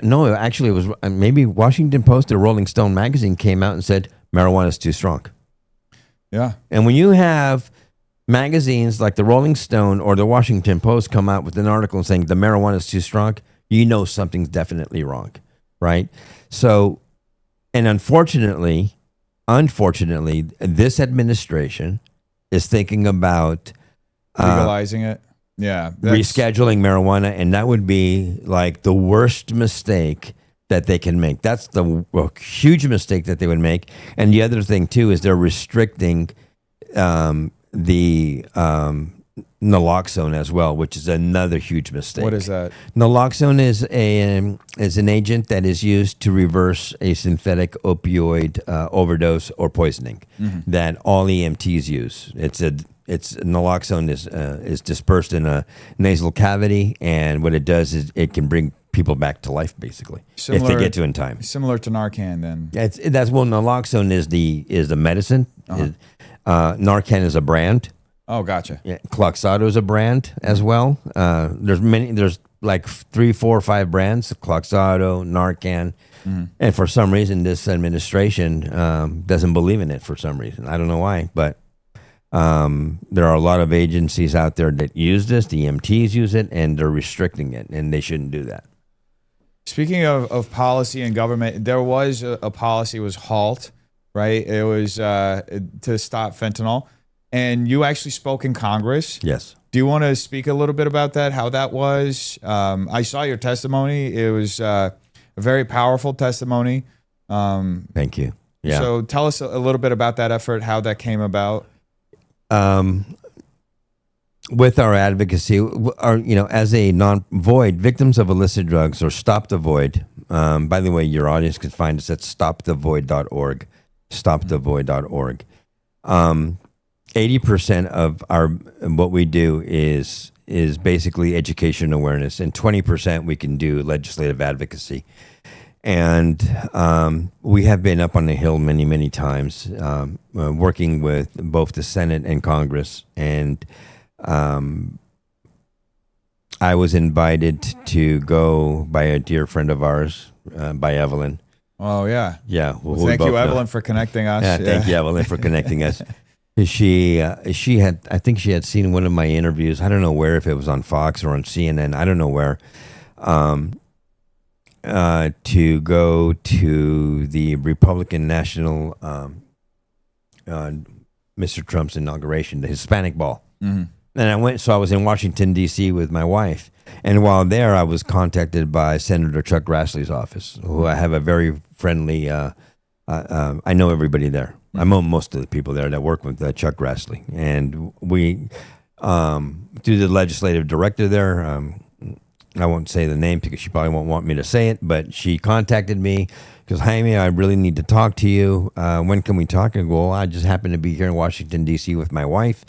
No, actually it was maybe Washington Post or Rolling Stone magazine came out and said marijuana is too strong. Yeah. And when you have magazines like the Rolling Stone or the Washington Post come out with an article saying the marijuana is too strong, you know something's definitely wrong, right? So, and unfortunately, this administration is thinking about legalizing it. Yeah. Rescheduling marijuana, and that would be like the worst mistake that they can make. That's the huge mistake that they would make. And the other thing too is they're restricting the naloxone as well, which is another huge mistake. What is that? Naloxone is an agent that is used to reverse a synthetic opioid overdose or poisoning that all EMTs use. Naloxone is dispersed in a nasal cavity, and what it does is it can bring people back to life, basically, if they get to in time. Similar to Narcan, then. Naloxone is the medicine. Narcan is a brand. Oh, gotcha. Yeah, Cloxado is a brand as well. There's like 3, 4, 5 brands: Cloxado, Narcan, and for some reason, this administration doesn't believe in it. For some reason, I don't know why, but there are a lot of agencies out there that use this. The EMTs use it, and they're restricting it, and they shouldn't do that. Speaking of policy and government, there was a policy, it was HALT, right? It was to stop fentanyl. And you actually spoke in Congress. Yes. Do you want to speak a little bit about that, how that was? I saw your testimony. It was a very powerful testimony. Thank you. Yeah. So tell us a little bit about that effort, how that came about. With our advocacy, as a non-void, victims of illicit drugs, or Stop the Void. By the way, your audience can find us at stopthevoid.org. Stopthevoid.org. 80% of what we do is is basically education awareness, and 20% we can do legislative advocacy. And we have been up on the Hill many, many times, working with both the Senate and Congress. And I was invited to go by a dear friend of ours, by Evelyn. Oh, yeah. Yeah. Well, thank you, Evelyn, for connecting us. Yeah, thank you, Evelyn, for connecting us. She had, I think she had seen one of my interviews. I don't know where, if it was on Fox or on CNN. I don't know where. To go to the Republican National, Mr. Trump's inauguration, the Hispanic Ball. Mm-hmm. And I went, so I was in Washington, D.C. with my wife. And while there, I was contacted by Senator Chuck Grassley's office, who I have a very friendly, I know everybody there. I know most of the people there that work with Chuck Grassley. And we, through the legislative director there, I won't say the name because she probably won't want me to say it, but she contacted me because, Jaime, I really need to talk to you. When can we talk? And I go, well, I just happen to be here in Washington, D.C. with my wife.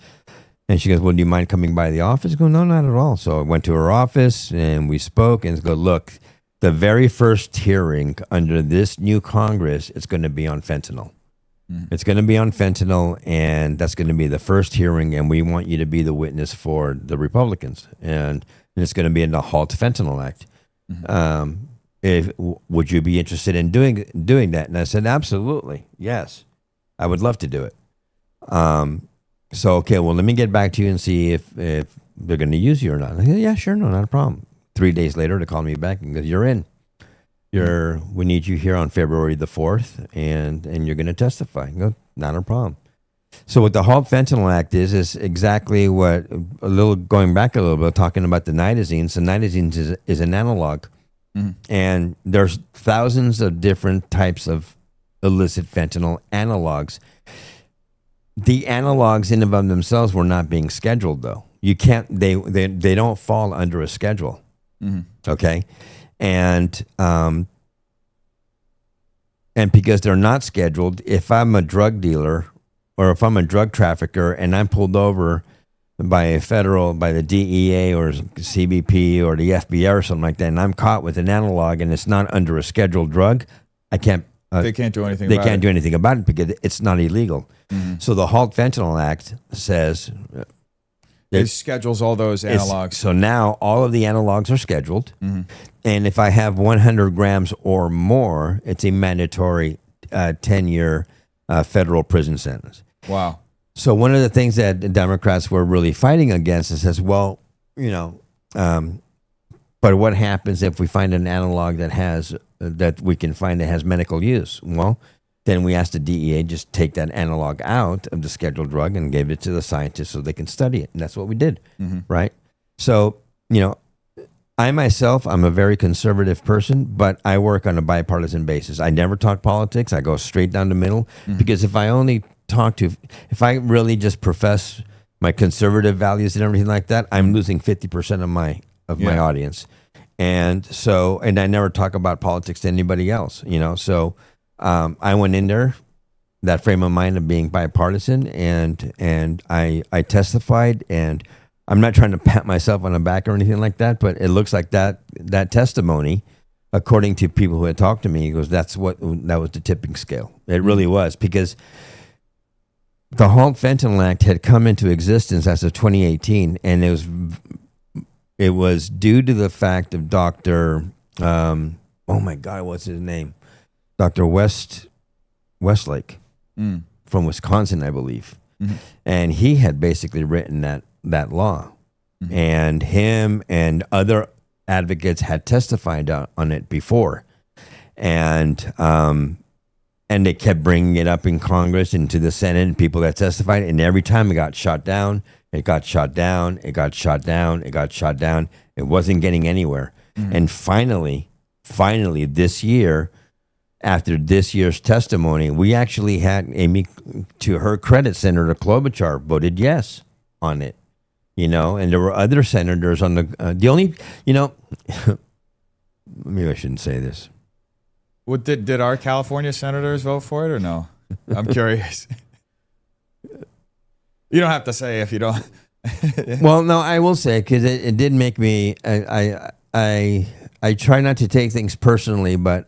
And she goes, well, do you mind coming by the office? I go, no, not at all. So I went to her office and we spoke and go, look, the very first hearing under this new Congress is going to be on fentanyl. Mm. It's going to be on fentanyl, and that's going to be the first hearing, and we want you to be the witness for the Republicans. And it's going to be in the HALT Fentanyl Act. Mm-hmm. Would you be interested in doing that? And I said, absolutely, yes. I would love to do it. So, okay, well, let me get back to you and see if they're going to use you or not. I said, yeah, sure, no, not a problem. 3 days later, they called me back and goes, you're in. We need you here on February the 4th, and you're going to testify. I go, not a problem. So what the HALT Fentanyl Act is exactly what, going back a little bit, talking about the nitazines. The nitazines is an analog. Mm-hmm. And there's thousands of different types of illicit fentanyl analogs. The analogs in and of themselves were not being scheduled, though. You can't, they don't fall under a schedule. Mm-hmm. Okay? And because they're not scheduled, if I'm a drug dealer or if I'm a drug trafficker and I'm pulled over by the DEA or CBP or the FBI or something like that, and I'm caught with an analog and it's not under a scheduled drug, I can't. They can't do anything. They can't do anything about it because it's not illegal. Mm-hmm. So the HALT Fentanyl Act says it schedules all those analogs. So now all of the analogs are scheduled, mm-hmm. and if I have 100 grams or more, it's a mandatory 10-year federal prison sentence. Wow. So one of the things that the Democrats were really fighting against is says, well, but what happens if we find an analog that we can find that has medical use? Well, then we asked the DEA just take that analog out of the scheduled drug and gave it to the scientists so they can study it. And that's what we did, mm-hmm. right? So, I myself, I'm a very conservative person, but I work on a bipartisan basis. I never talk politics. I go straight down the middle, mm-hmm. because if I really just profess my conservative values and everything like that, I'm losing 50% of my audience. And so, and I never talk about politics to anybody else, so I went in there, that frame of mind of being bipartisan, and I testified, and I'm not trying to pat myself on the back or anything like that, but it looks like that testimony, according to people who had talked to me, that was the tipping scale. It really was, because the HALT Fentanyl Act had come into existence as of 2018, and it was due to the fact of Dr. Oh my God, what's his name? Dr. Westlake from Wisconsin, I believe. Mm-hmm. And he had basically written that law. Mm-hmm. And him and other advocates had testified on it before. And they kept bringing it up in Congress and to the Senate, and people that testified, and every time it got shot down. It got shot down. It got shot down. It got shot down. It wasn't getting anywhere. Mm-hmm. And finally, this year, after this year's testimony, we actually had Amy, to her credit, Senator Klobuchar voted yes on it. And there were other senators on the only, maybe I shouldn't say this. Well, did our California senators vote for it or no? I'm curious. You don't have to say if you don't. Well, no, I will say, because it did make me. I try not to take things personally, but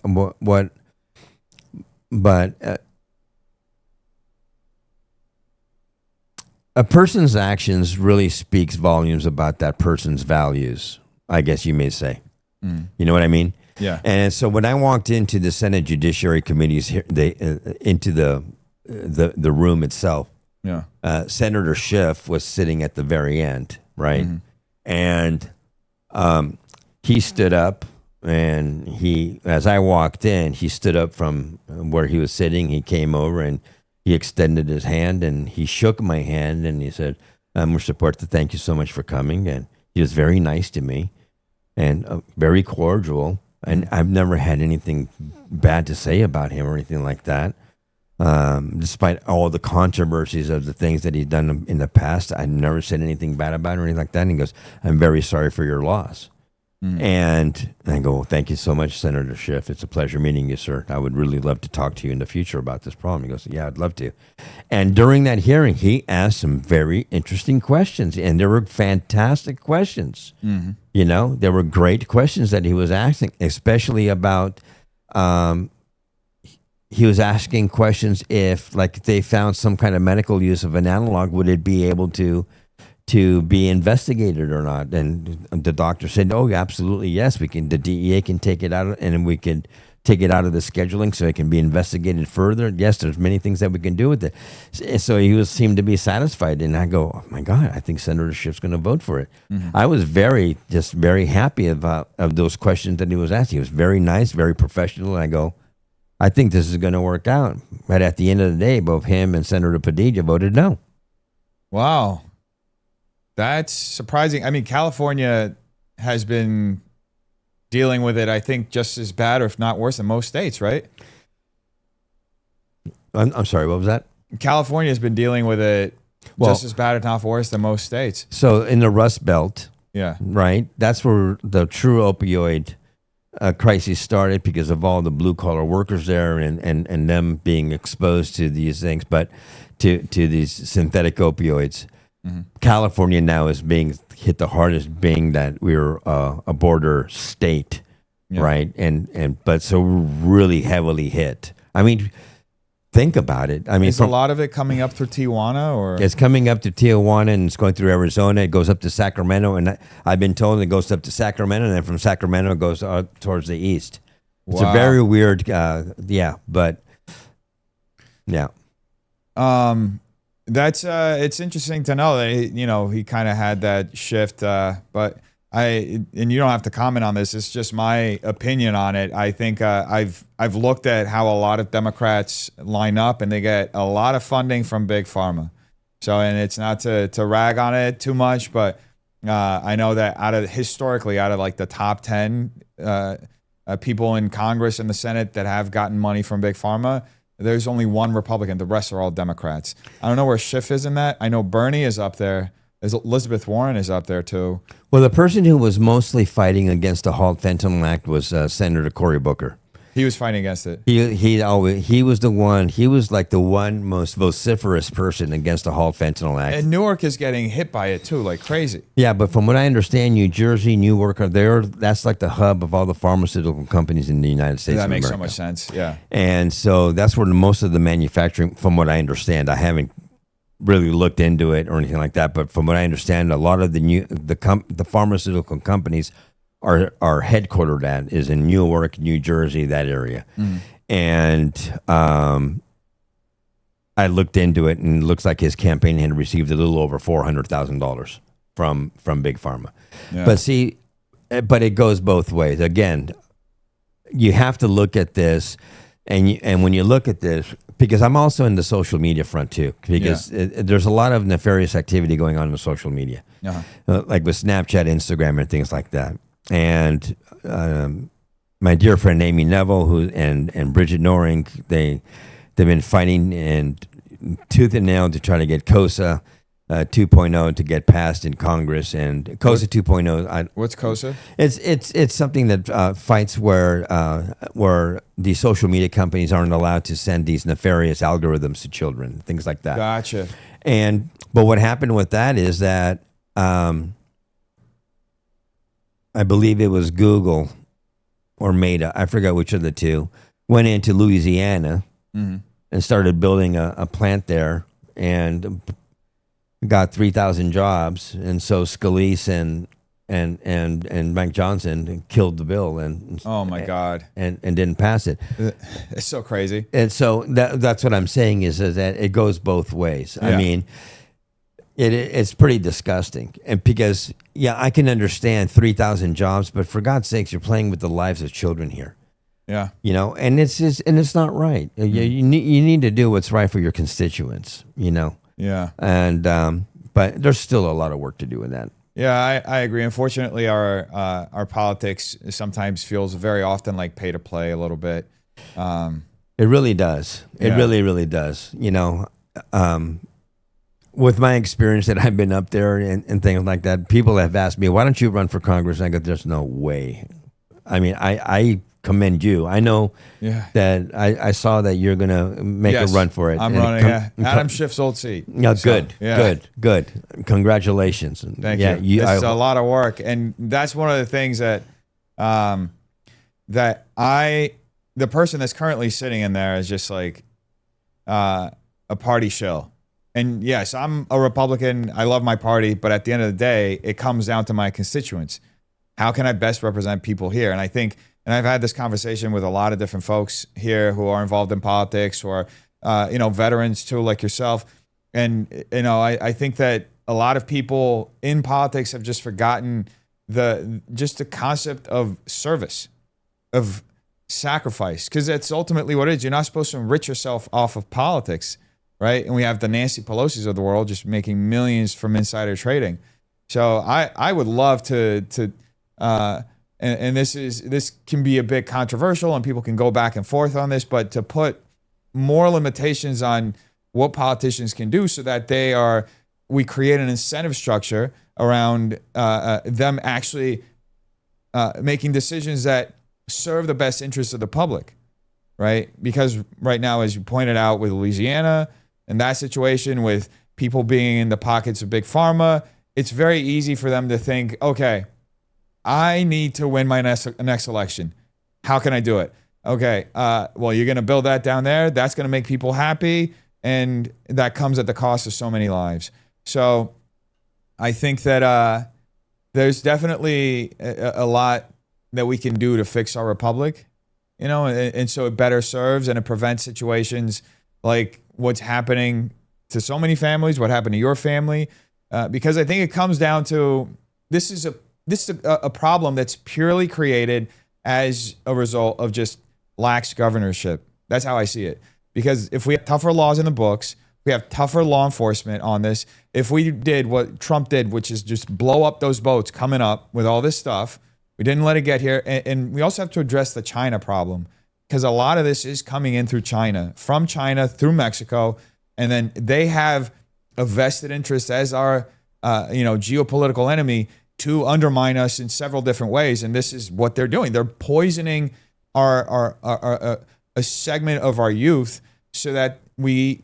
a person's actions really speaks volumes about that person's values, I guess you may say. You know what I mean? Yeah. And so when I walked into the Senate Judiciary Committees, into the room itself, Yeah. Senator Schiff was sitting at the very end, right? Mm-hmm. And he stood up, and as I walked in, he stood up from where he was sitting. He came over and he extended his hand, and he shook my hand, and he said, "Mr. Puerta, thank you so much for coming." And he was very nice to me and very cordial. And I've never had anything bad to say about him or anything like that. Despite all the controversies of the things that he's done in the past, I never said anything bad about him or anything like that. And he goes, "I'm very sorry for your loss." And I go, "Well, thank you so much, Senator Schiff. It's a pleasure meeting you, sir. I would really love to talk to you in the future about this problem." He goes, "Yeah, I'd love to." And during that hearing, he asked some very interesting questions, and there were fantastic questions. You know, there were great questions that he was asking, especially about, he was asking questions if they found some kind of medical use of an analog, would it be able to be investigated or not? And the doctor said, "Oh, absolutely, yes. We can. The DEA can take it out, and we can take it out of the scheduling so it can be investigated further. Yes, there's many things that we can do with it." So he seemed to be satisfied, and I go, "Oh my God, I think Senator Schiff's going to vote for it." I was very happy of those questions that he was asking. He was very nice, very professional, and I go, "I think this is going to work out." But at the end of the day, both him and Senator Padilla voted no. Wow. That's surprising. I mean, California has been dealing with it, I think, just as bad or if not worse than most states, right? I'm sorry, what was that? California has been dealing with it just as bad, if not worse, than most states. So in the Rust Belt, Yeah. right, that's where the true opioid crisis started, because of all the blue-collar workers there and them being exposed to these things, but to these synthetic opioids. California now is being hit the hardest, being that we're a border state, right? But so we're really heavily hit. I mean, think about it. I mean, is a lot of it coming up through Tijuana, or it's coming up to Tijuana and it's going through Arizona. It goes up to Sacramento, and I've been told it goes up to Sacramento, and then from Sacramento it goes towards the east. It's a very weird, but yeah. That's it's interesting to know that he kind of had that shift, but and you don't have to comment on this. It's just my opinion on it. I think I've looked at how a lot of Democrats line up, and they get a lot of funding from Big Pharma. So, and it's not to rag on it too much, but I know that historically out of like the top 10 people in Congress and the Senate that have gotten money from Big Pharma, there's only one Republican. The rest are all Democrats. I don't know where Schiff is in that. I know Bernie is up there. Elizabeth Warren is up there too. Well, the person who was mostly fighting against the HALT Fentanyl Act was Senator Cory Booker. He was fighting against it. He was the one. He was like the one most vociferous person against the HALT Fentanyl Act. And Newark is getting hit by it too, like crazy. Yeah, but from what I understand, New Jersey, Newark are there. That's like the hub of all the pharmaceutical companies in the United States. That makes so much sense. Yeah. And so that's where most of the manufacturing, from what I understand, I haven't really looked into it or anything like that, but from what I understand, a lot of the pharmaceutical companies are headquartered at is in Newark, New Jersey, that area. And I looked into it, and it looks like his campaign had received a little over $400,000 from Big Pharma. Yeah. But it goes both ways. Again, you have to look at this, and when you look at this, because I'm also in the social media front too, because there's a lot of nefarious activity going on in social media, like with Snapchat, Instagram, and things like that. And my dear friend Amy Neville, and Bridget Noring, they've been fighting and tooth and nail to try to get COSA 2.0 to get passed in Congress. And COSA 2.0. What's COSA? It's something that fights where the social media companies aren't allowed to send these nefarious algorithms to children, things like that. Gotcha. But what happened with that is that I believe it was Google or Meta, I forgot which of the two, went into Louisiana and started building a plant there and got 3,000 jobs. And so Scalise and Mike Johnson killed the bill and Oh my God. and didn't pass it. It's so crazy. And so that's what I'm saying is that it goes both ways. Yeah. I mean, it's pretty disgusting. And because I can understand 3,000 jobs, but for God's sakes, you're playing with the lives of children here. Yeah. And it's not right. You need to do what's right for your constituents. Yeah. And but there's still a lot of work to do in that. Yeah, I agree. Unfortunately, our politics sometimes feels very often like pay to play a little bit. It really does. It really, really does. With my experience that I've been up there and things like that, people have asked me, why don't you run for Congress? And I go, there's no way. I mean, I commend you. I know that I saw that you're going to make a run for it. I'm running, Adam Schiff's old seat. No, so, good. Congratulations. Thank you. It's a lot of work. And that's one of the things that the person that's currently sitting in there is just like a party shill. And yes, I'm a Republican. I love my party. But at the end of the day, it comes down to my constituents. How can I best represent people here? And I think, and I've had this conversation with a lot of different folks here who are involved in politics or, veterans too, like yourself. And, I think that a lot of people in politics have just forgotten the concept of service, of sacrifice, because that's ultimately what it is. You're not supposed to enrich yourself off of politics, right? And we have the Nancy Pelosi's of the world just making millions from insider trading. So I would love to and this can be a bit controversial and people can go back and forth on this, but to put more limitations on what politicians can do so that we create an incentive structure around them actually making decisions that serve the best interests of the public, right? Because right now, as you pointed out with Louisiana and that situation with people being in the pockets of big pharma, it's very easy for them to think, okay, I need to win my next election. How can I do it? Okay, well, you're going to build that down there. That's going to make people happy, and that comes at the cost of so many lives. So I think that there's definitely a lot that we can do to fix our republic, and so it better serves and it prevents situations like what's happening to so many families, what happened to your family, because I think it comes down to this is a problem that's purely created as a result of just lax governorship. That's how I see it. Because if we have tougher laws in the books, we have tougher law enforcement on this. If we did what Trump did, which is just blow up those boats coming up with all this stuff, we didn't let it get here. And we also have to address the China problem, because a lot of this is coming in through China, from China through Mexico. And then they have a vested interest as our geopolitical enemy to undermine us in several different ways. And this is what they're doing. They're poisoning a segment of our youth so that we're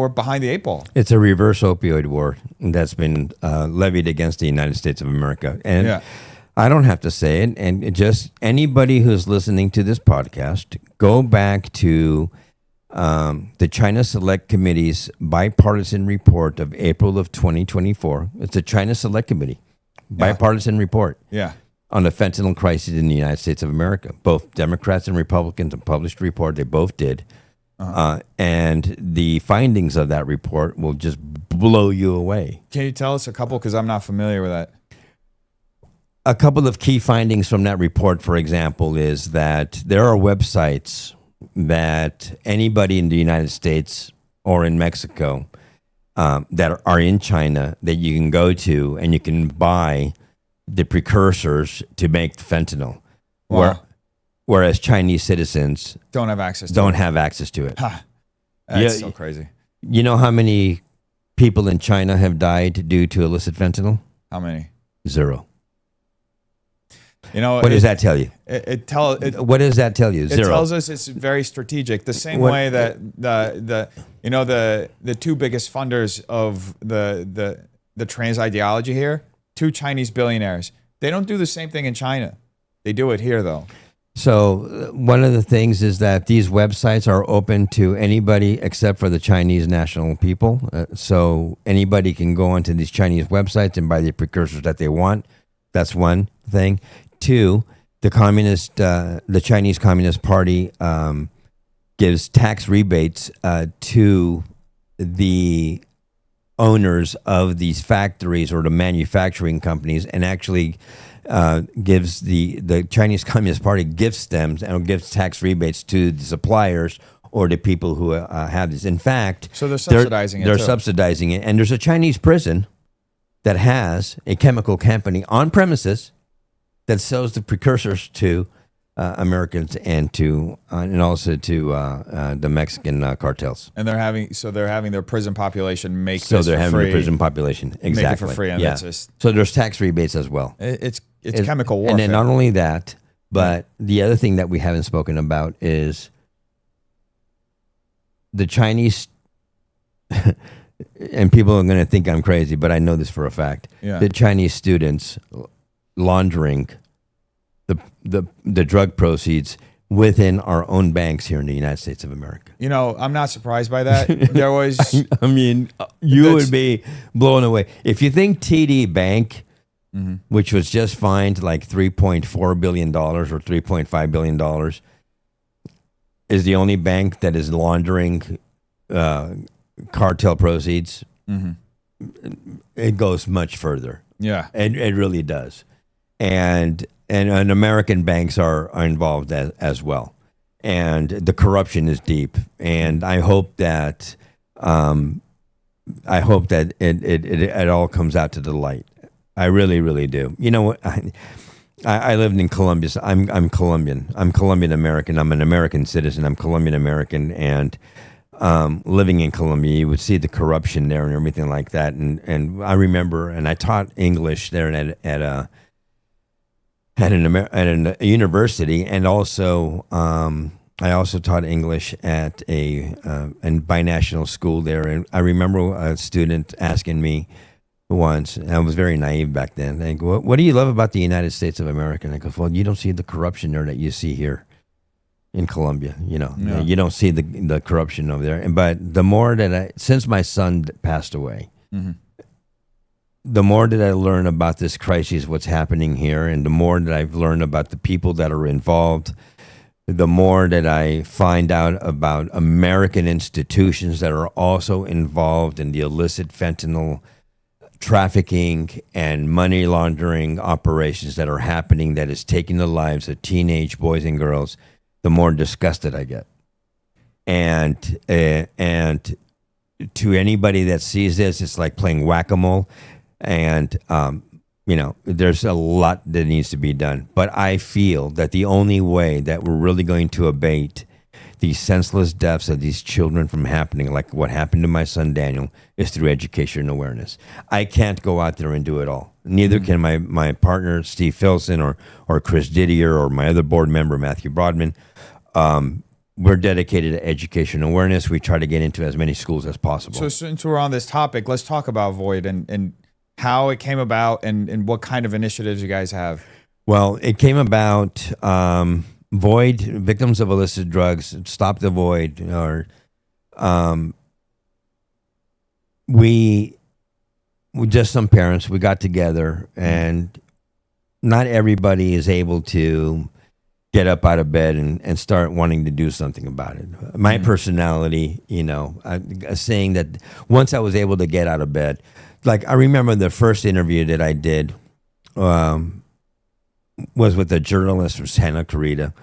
behind the eight ball. It's a reverse opioid war that's been levied against the United States of America. And I don't have to say it. And just anybody who's listening to this podcast, go back to the China Select Committee's bipartisan report of April of 2024. It's a China Select Committee. Bipartisan report on the fentanyl crisis in the United States of America. Both Democrats and Republicans, a published report, they both did. And the findings of that report will just blow you away. Can you tell us a couple? Because I'm not familiar with that. A couple of key findings from that report, for example, is that there are websites that anybody in the United States or in Mexico that are in China that you can go to and you can buy the precursors to make fentanyl. Wow. Whereas Chinese citizens don't have access to it. That's so crazy. You know how many people in China have died due to illicit fentanyl? How many? 0. What does that tell you? What does that tell you? 0. It tells us it's very strategic. The same way that the two biggest funders of the the trans ideology here, 2 Chinese billionaires. They don't do the same thing in China. They do it here, though. So one of the things is that these websites are open to anybody except for the Chinese national people. So anybody can go onto these Chinese websites and buy the precursors that they want. That's one thing. 2, the Chinese Communist Party gives tax rebates to the owners of these factories or the manufacturing companies, and actually gives the Chinese Communist Party gifts them and gives tax rebates to the suppliers or the people who have this. In fact, so they're subsidizing it. They're subsidizing it, and there's a Chinese prison that has a chemical company on premises that sells the precursors to Americans and also to the Mexican cartels. And they're having their prison population make so this they're for having free. the prison population exactly Make it for free, and yeah. it's just, so there's tax rebates as well. It's chemical warfare. And then not only that, but the other thing that we haven't spoken about is the Chinese. And people are going to think I'm crazy, but I know this for a fact. Yeah. The Chinese students laundering the drug proceeds within our own banks here in the United States of America. You know, I'm not surprised by that. There was, I mean, you would be blown away if you think TD Bank, which was just fined like $3.4 billion or $3.5 billion, is the only bank that is laundering cartel proceeds. It goes much further. Yeah, it really does, and American banks are involved as well, and the corruption is deep. And I hope that it all comes out to the light. I really, really do. You know what? I lived in Colombia. So I'm Colombian. I'm Colombian American. I'm an American citizen. I'm Colombian American, and living in Colombia, you would see the corruption there and everything like that. And I remember, and I taught English there at a university, and also I also taught English at a binational school there. And I remember a student asking me once, and I was very naive back then. They go, "What do you love about the United States of America?" And I go, "Well, you don't see the corruption there that you see here in Colombia. You know, No. you don't see the corruption over there." But the more that since my son passed away, the more that I learn about this crisis, what's happening here, and the more that I've learned about the people that are involved, the more that I find out about American institutions that are also involved in the illicit fentanyl trafficking and money laundering operations that are happening, that is taking the lives of teenage boys and girls, the more disgusted I get. And to anybody that sees this, it's like playing whack-a-mole. And, there's a lot that needs to be done. But I feel that the only way that we're really going to abate these senseless deaths of these children from happening, like what happened to my son Daniel, is through education and awareness. I can't go out there and do it all. Neither can my partner, Steve Filson, or Chris Didier, or my other board member, Matthew Broadman. We're dedicated to education and awareness. We try to get into as many schools as possible. So since we're on this topic, let's talk about Void and how it came about and what kind of initiatives you guys have. Well, it came about, Void, Victims of Illicit Drugs, Stop the Void, or we just some parents, we got together, and not everybody is able to get up out of bed and start wanting to do something about it. My personality, saying that once I was able to get out of bed, like I remember the first interview that I did was with a journalist from Santa Clarita,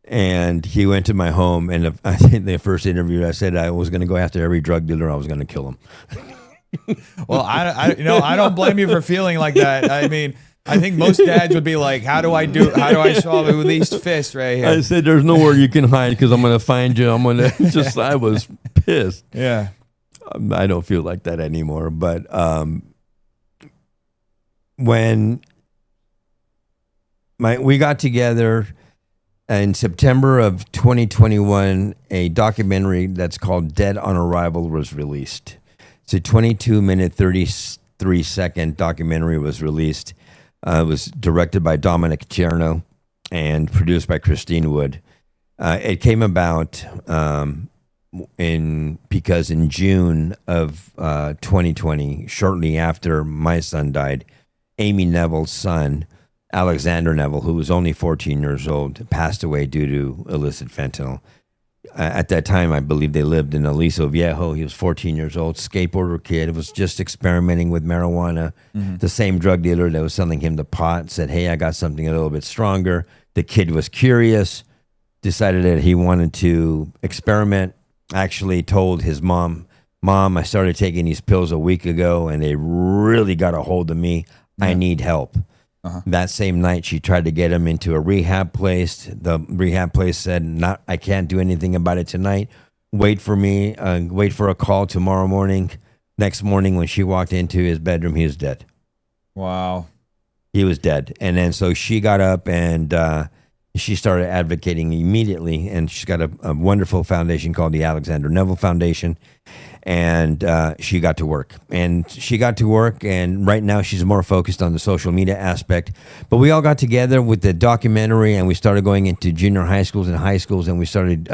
and he went to my home, and I think the first interview I said I was going to go after every drug dealer. I was going to kill him. Well, I don't blame you for feeling like that. I mean, I think most dads would be like, how do I solve it with these fists right here? I said, there's nowhere you can hide because I'm going to find you. I'm going to I was pissed. Yeah. I don't feel like that anymore. But when we got together in September of 2021, a documentary that's called Dead on Arrival was released. It's a 22-minute, 3-second documentary was released. It was directed by Dominic Cherno and produced by Christine Wood. It came about because in June of 2020, shortly after my son died, Amy Neville's son, Alexander Neville, who was only 14 years old, passed away due to illicit fentanyl. At that time, I believe they lived in Aliso Viejo. He was 14 years old, skateboarder kid, was just experimenting with marijuana. Mm-hmm. The same drug dealer that was selling him the pot said, hey, I got something a little bit stronger. The kid was curious, decided that he wanted to experiment, actually told his mom, I started taking these pills a week ago, and they really got a hold of me. Yeah. I need help. Uh-huh. That same night, she tried to get him into a rehab place. The rehab place said, I can't do anything about it tonight. Wait for me. Wait for a call tomorrow morning. Next morning, when she walked into his bedroom, he was dead. Wow. He was dead. And then so she got up and she started advocating immediately. And she's got a wonderful foundation called the Alexander Neville Foundation. And she got to work. And right now she's more focused on the social media aspect. But we all got together with the documentary, and we started going into junior high schools and high schools, and we started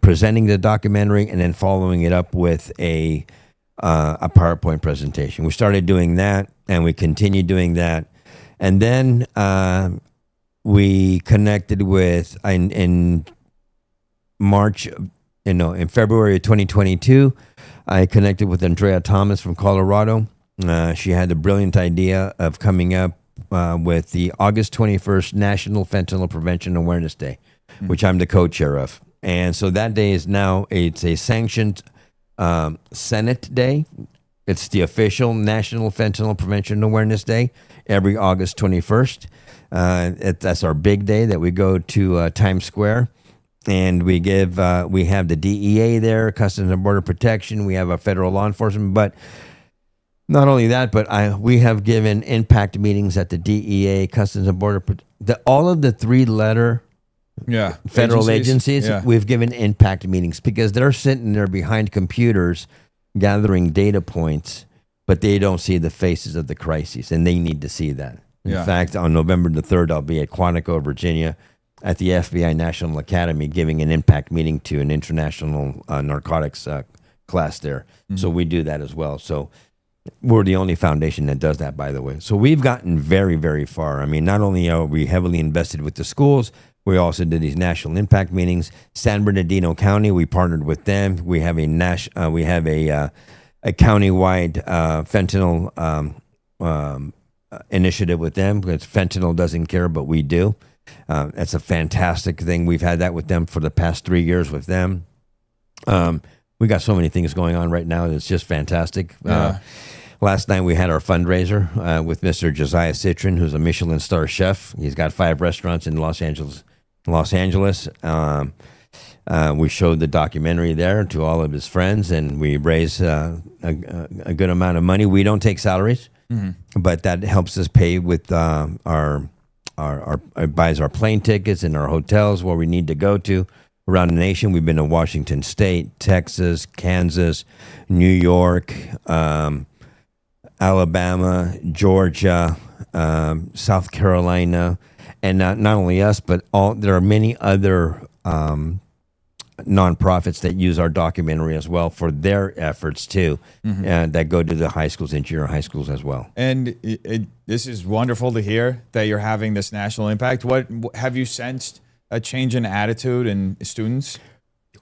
presenting the documentary and then following it up with a PowerPoint presentation. We started doing that, and we continued doing that. And then we connected with, in February of 2022, I connected with Andrea Thomas from Colorado. She had the brilliant idea of coming up with the August 21st National Fentanyl Prevention Awareness Day, which I'm the co-chair of. And so that day is now, it's a sanctioned Senate day. It's the official National Fentanyl Prevention Awareness Day every August 21st. That's our big day that we go to Times Square. And we have the DEA there, Customs and Border Protection. We have a federal law enforcement, but not only that, but we have given impact meetings at the DEA, Customs and Border Protection. All of the 3-letter federal agencies, we've given impact meetings because they're sitting there behind computers gathering data points, but they don't see the faces of the crises, and they need to see that. In fact, on November the 3rd, I'll be at Quantico, Virginia, at the FBI National Academy, giving an impact meeting to an international narcotics class there. Mm-hmm. So we do that as well. So we're the only foundation that does that, by the way. So we've gotten very, very far. I mean, not only are we heavily invested with the schools, we also did these national impact meetings. San Bernardino County, we partnered with them. We have a countywide fentanyl initiative with them, because fentanyl doesn't care, but we do. That's a fantastic thing. We've had that with them for the past 3 years with them. We got so many things going on right now. It's just fantastic. Last night we had our fundraiser with Mr. Josiah Citron, who's a Michelin star chef. He's got 5 restaurants in Los Angeles. We showed the documentary there to all of his friends, and we raised a good amount of money. We don't take salaries, but that helps us pay with our buys our plane tickets and our hotels where we need to go to around the nation. We've been to Washington State, Texas, Kansas, New York, Alabama, Georgia, South Carolina, and not only us, but there are many other nonprofits that use our documentary as well for their efforts too, that go to the high schools and junior high schools as well. And this is wonderful to hear that you're having this national impact. What have you sensed a change in attitude in students?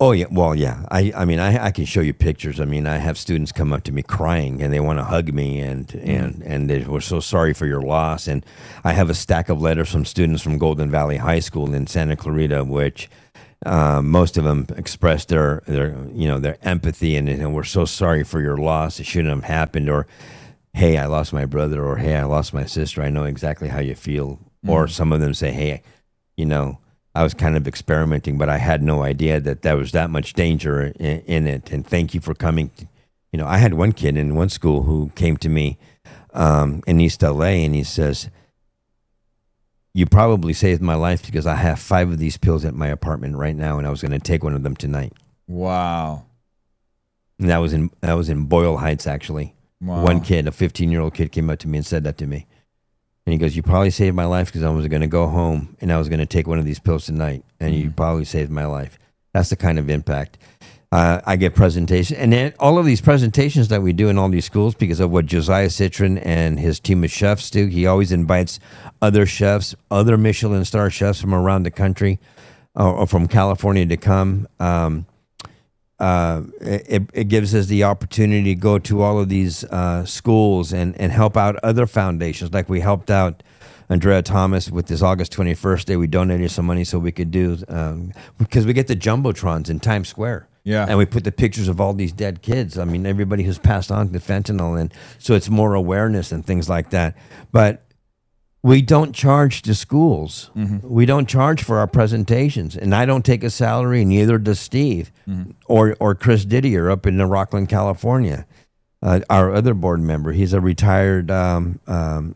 Oh yeah, well yeah. I mean I can show you pictures. I mean I have students come up to me crying and they want to hug me and they were so sorry for your loss. And I have a stack of letters from students from Golden Valley High School in Santa Clarita, which most of them expressed their empathy and we're so sorry for your loss. It shouldn't have happened. Or, hey, I lost my brother. Or, hey, I lost my sister. I know exactly how you feel. Or some of them say, hey, I was kind of experimenting, but I had no idea that there was that much danger in it. And thank you for coming. I had one kid in one school who came to me in East LA, and he says, you probably saved my life because I have 5 of these pills at my apartment right now, and I was going to take one of them tonight. Wow. And that was in Boyle Heights, actually. Wow. One kid, a 15-year-old kid, came up to me and said that to me. And he goes, "You probably saved my life because I was going to go home and I was going to take one of these pills tonight. And you probably saved my life." That's the kind of impact. I get presentations. And then all of these presentations that we do in all these schools, because of what Josiah Citron and his team of chefs do, he always invites other chefs, other Michelin star chefs from around the country or from California to come. It gives us the opportunity to go to all of these schools and help out other foundations. Like we helped out Andrea Thomas with this August 21st day. We donated some money so we could do, because we get the Jumbotrons in Times Square. Yeah. And we put the pictures of all these dead kids. I mean, everybody who's passed on to fentanyl. And so it's more awareness and things like that. But we don't charge the schools. We don't charge for our presentations. And I don't take a salary, neither does Steve or Chris Didier up in Rockland, California. Our other board member, he's a retired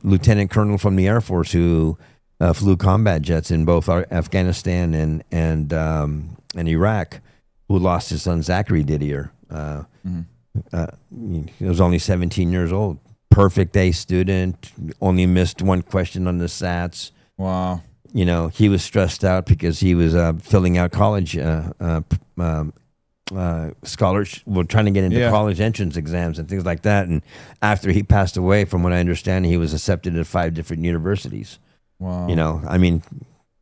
lieutenant colonel from the Air Force who flew combat jets in both Afghanistan and Iraq, who lost his son Zachary Didier. He was only 17 years old. Perfect A student, only missed one question on the SATs. Wow. You know, he was stressed out because he was filling out college scholars were trying to get into college entrance exams and things like that. And after he passed away, from what I understand, he was accepted at 5 different universities. Wow. You know, I mean,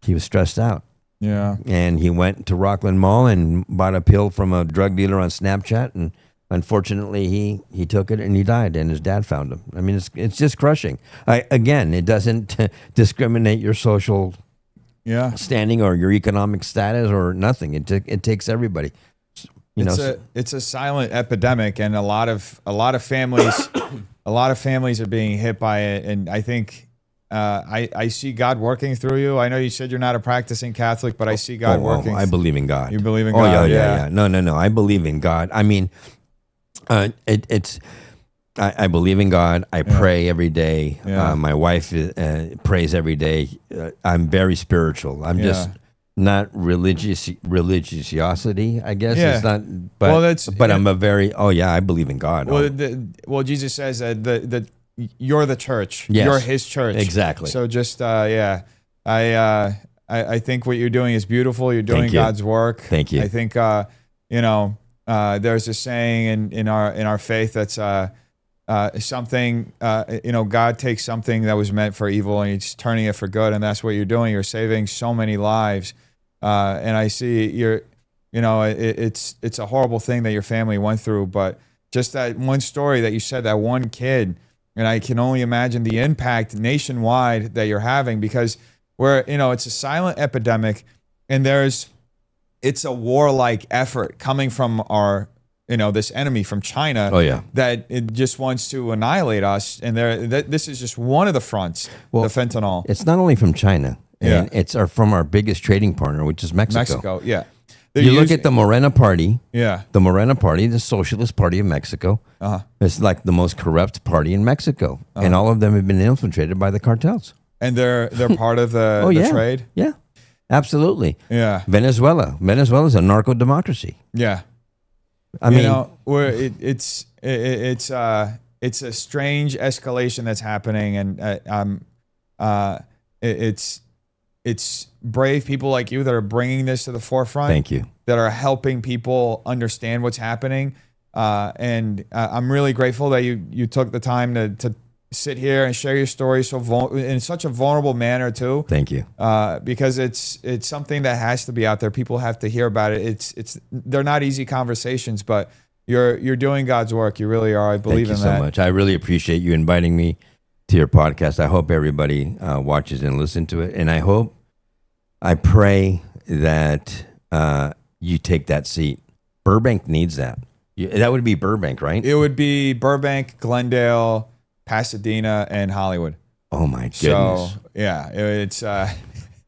he was stressed out. Yeah. And he went to Rockland Mall and bought a pill from a drug dealer on Snapchat, and unfortunately he took it and he died, and his dad found him. I mean, it's just crushing. Again, it doesn't discriminate your social standing or your economic status or nothing. It takes everybody. It's a silent epidemic, and a lot of families are being hit by it. And I think I see God working through you. I know you said you're not a practicing Catholic, but I see God working. I believe in God. You believe in God? Oh yeah. No. I believe in God. I mean, I believe in God. I pray every day. My wife prays every day. I'm very spiritual. I'm just not religiosity, I guess. It's not, but I'm a very, I believe in God. Well, Jesus says that you're the church. Yes. You're his church. Exactly. So just, I think what you're doing is beautiful. You're doing God's work. Thank you. I think, there's a saying in our faith that's something, God takes something that was meant for evil and he's turning it for good. And that's what you're doing. You're saving so many lives. And I see it's a horrible thing that your family went through, but just that one story that you said, that one kid, and I can only imagine the impact nationwide that you're having, because it's a silent epidemic, and it's a warlike effort coming from our, this enemy from China. Oh yeah, that it just wants to annihilate us. And this is just one of the fronts. The fentanyl. It's not only from China, and it's from our biggest trading partner, which is Mexico. Yeah. Look at the Morena Party. Yeah. The Morena Party, the Socialist Party of Mexico. It's like the most corrupt party in Mexico, and all of them have been infiltrated by the cartels. And they're part of the trade. Yeah. Absolutely. Yeah. Venezuela's a narco democracy. Yeah. I mean, it's a strange escalation that's happening, and it's brave people like you that are bringing this to the forefront. Thank you. That are helping people understand what's happening, and I'm really grateful that you took the time to sit here and share your story in such a vulnerable manner too. Thank you. Because it's something that has to be out there. People have to hear about it. They're not easy conversations, but you're doing God's work. You really are. I believe in that. Thank you so much. I really appreciate you inviting me to your podcast. I hope everybody watches and listens to it, and I pray that you take that seat. Burbank needs that. That would be Burbank, right? It would be Burbank, Glendale, Pasadena, and Hollywood. Oh my goodness! So it's.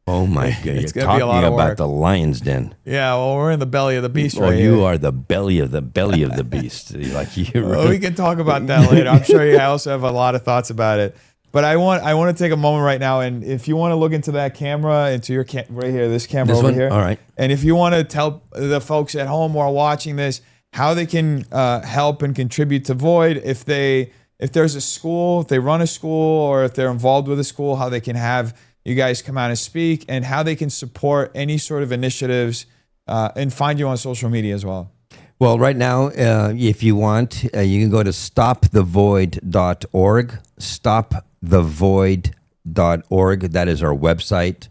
Oh my goodness! It's gonna be a lot of work. About the lion's den. Yeah, well, we're in the belly of the beast right here. You are the belly of the beast. Like you. We can talk about that later. I'm sure you also have a lot of thoughts about it. But I want to take a moment right now, and if you want to look into that camera, into your right here, this camera over here. All right. And if you want to tell the folks at home who are watching this how they can help and contribute to Void, if they if there's a school, if they run a school, or if they're involved with a school, how they can have you guys come out and speak, and how they can support any sort of initiatives and find you on social media as well. Well, right now, if you want, you can go to stopthevoid.org, stopthevoid.org. That is our website.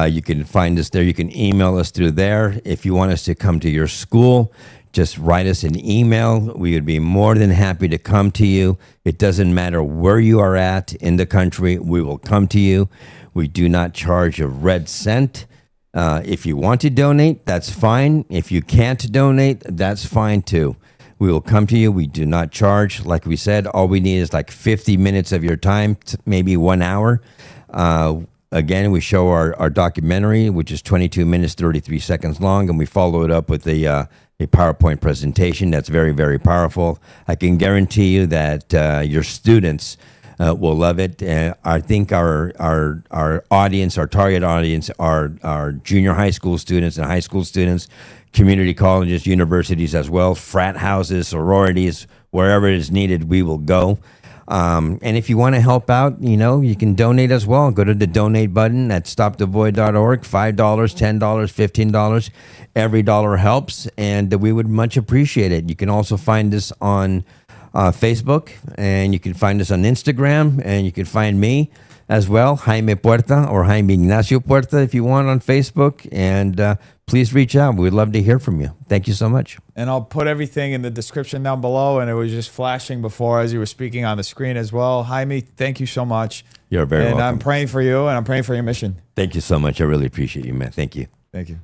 You can find us there. You can email us through there. If you want us to come to your school, just write us an email. We would be more than happy to come to you. It doesn't matter where you are at in the country. We will come to you. We do not charge a red cent. If you want to donate, that's fine. If you can't donate, that's fine too. We will come to you. We do not charge. Like we said, all we need is like 50 minutes of your time, maybe 1 hour. Again, we show our documentary, which is 22 minutes, 33 seconds long, and we follow it up with a PowerPoint presentation that's very, very powerful. I can guarantee you that your students will love it. I think our audience, our target audience, are junior high school students and high school students, community colleges, universities as well, frat houses, sororities, wherever it is needed, we will go. And if you want to help out, you can donate as well. Go to the donate button at stopthevoid.org, $5, $10, $15. Every dollar helps, and we would much appreciate it. You can also find us on Facebook, and you can find us on Instagram, and you can find me as well, Jaime Puerta or Jaime Ignacio Puerta if you want on Facebook. And please reach out. We'd love to hear from you. Thank you so much. And I'll put everything in the description down below, and it was just flashing before as you were speaking on the screen as well. Jaime, thank you so much. You're very welcome. And I'm praying for you, and I'm praying for your mission. Thank you so much. I really appreciate you, man. Thank you. Thank you.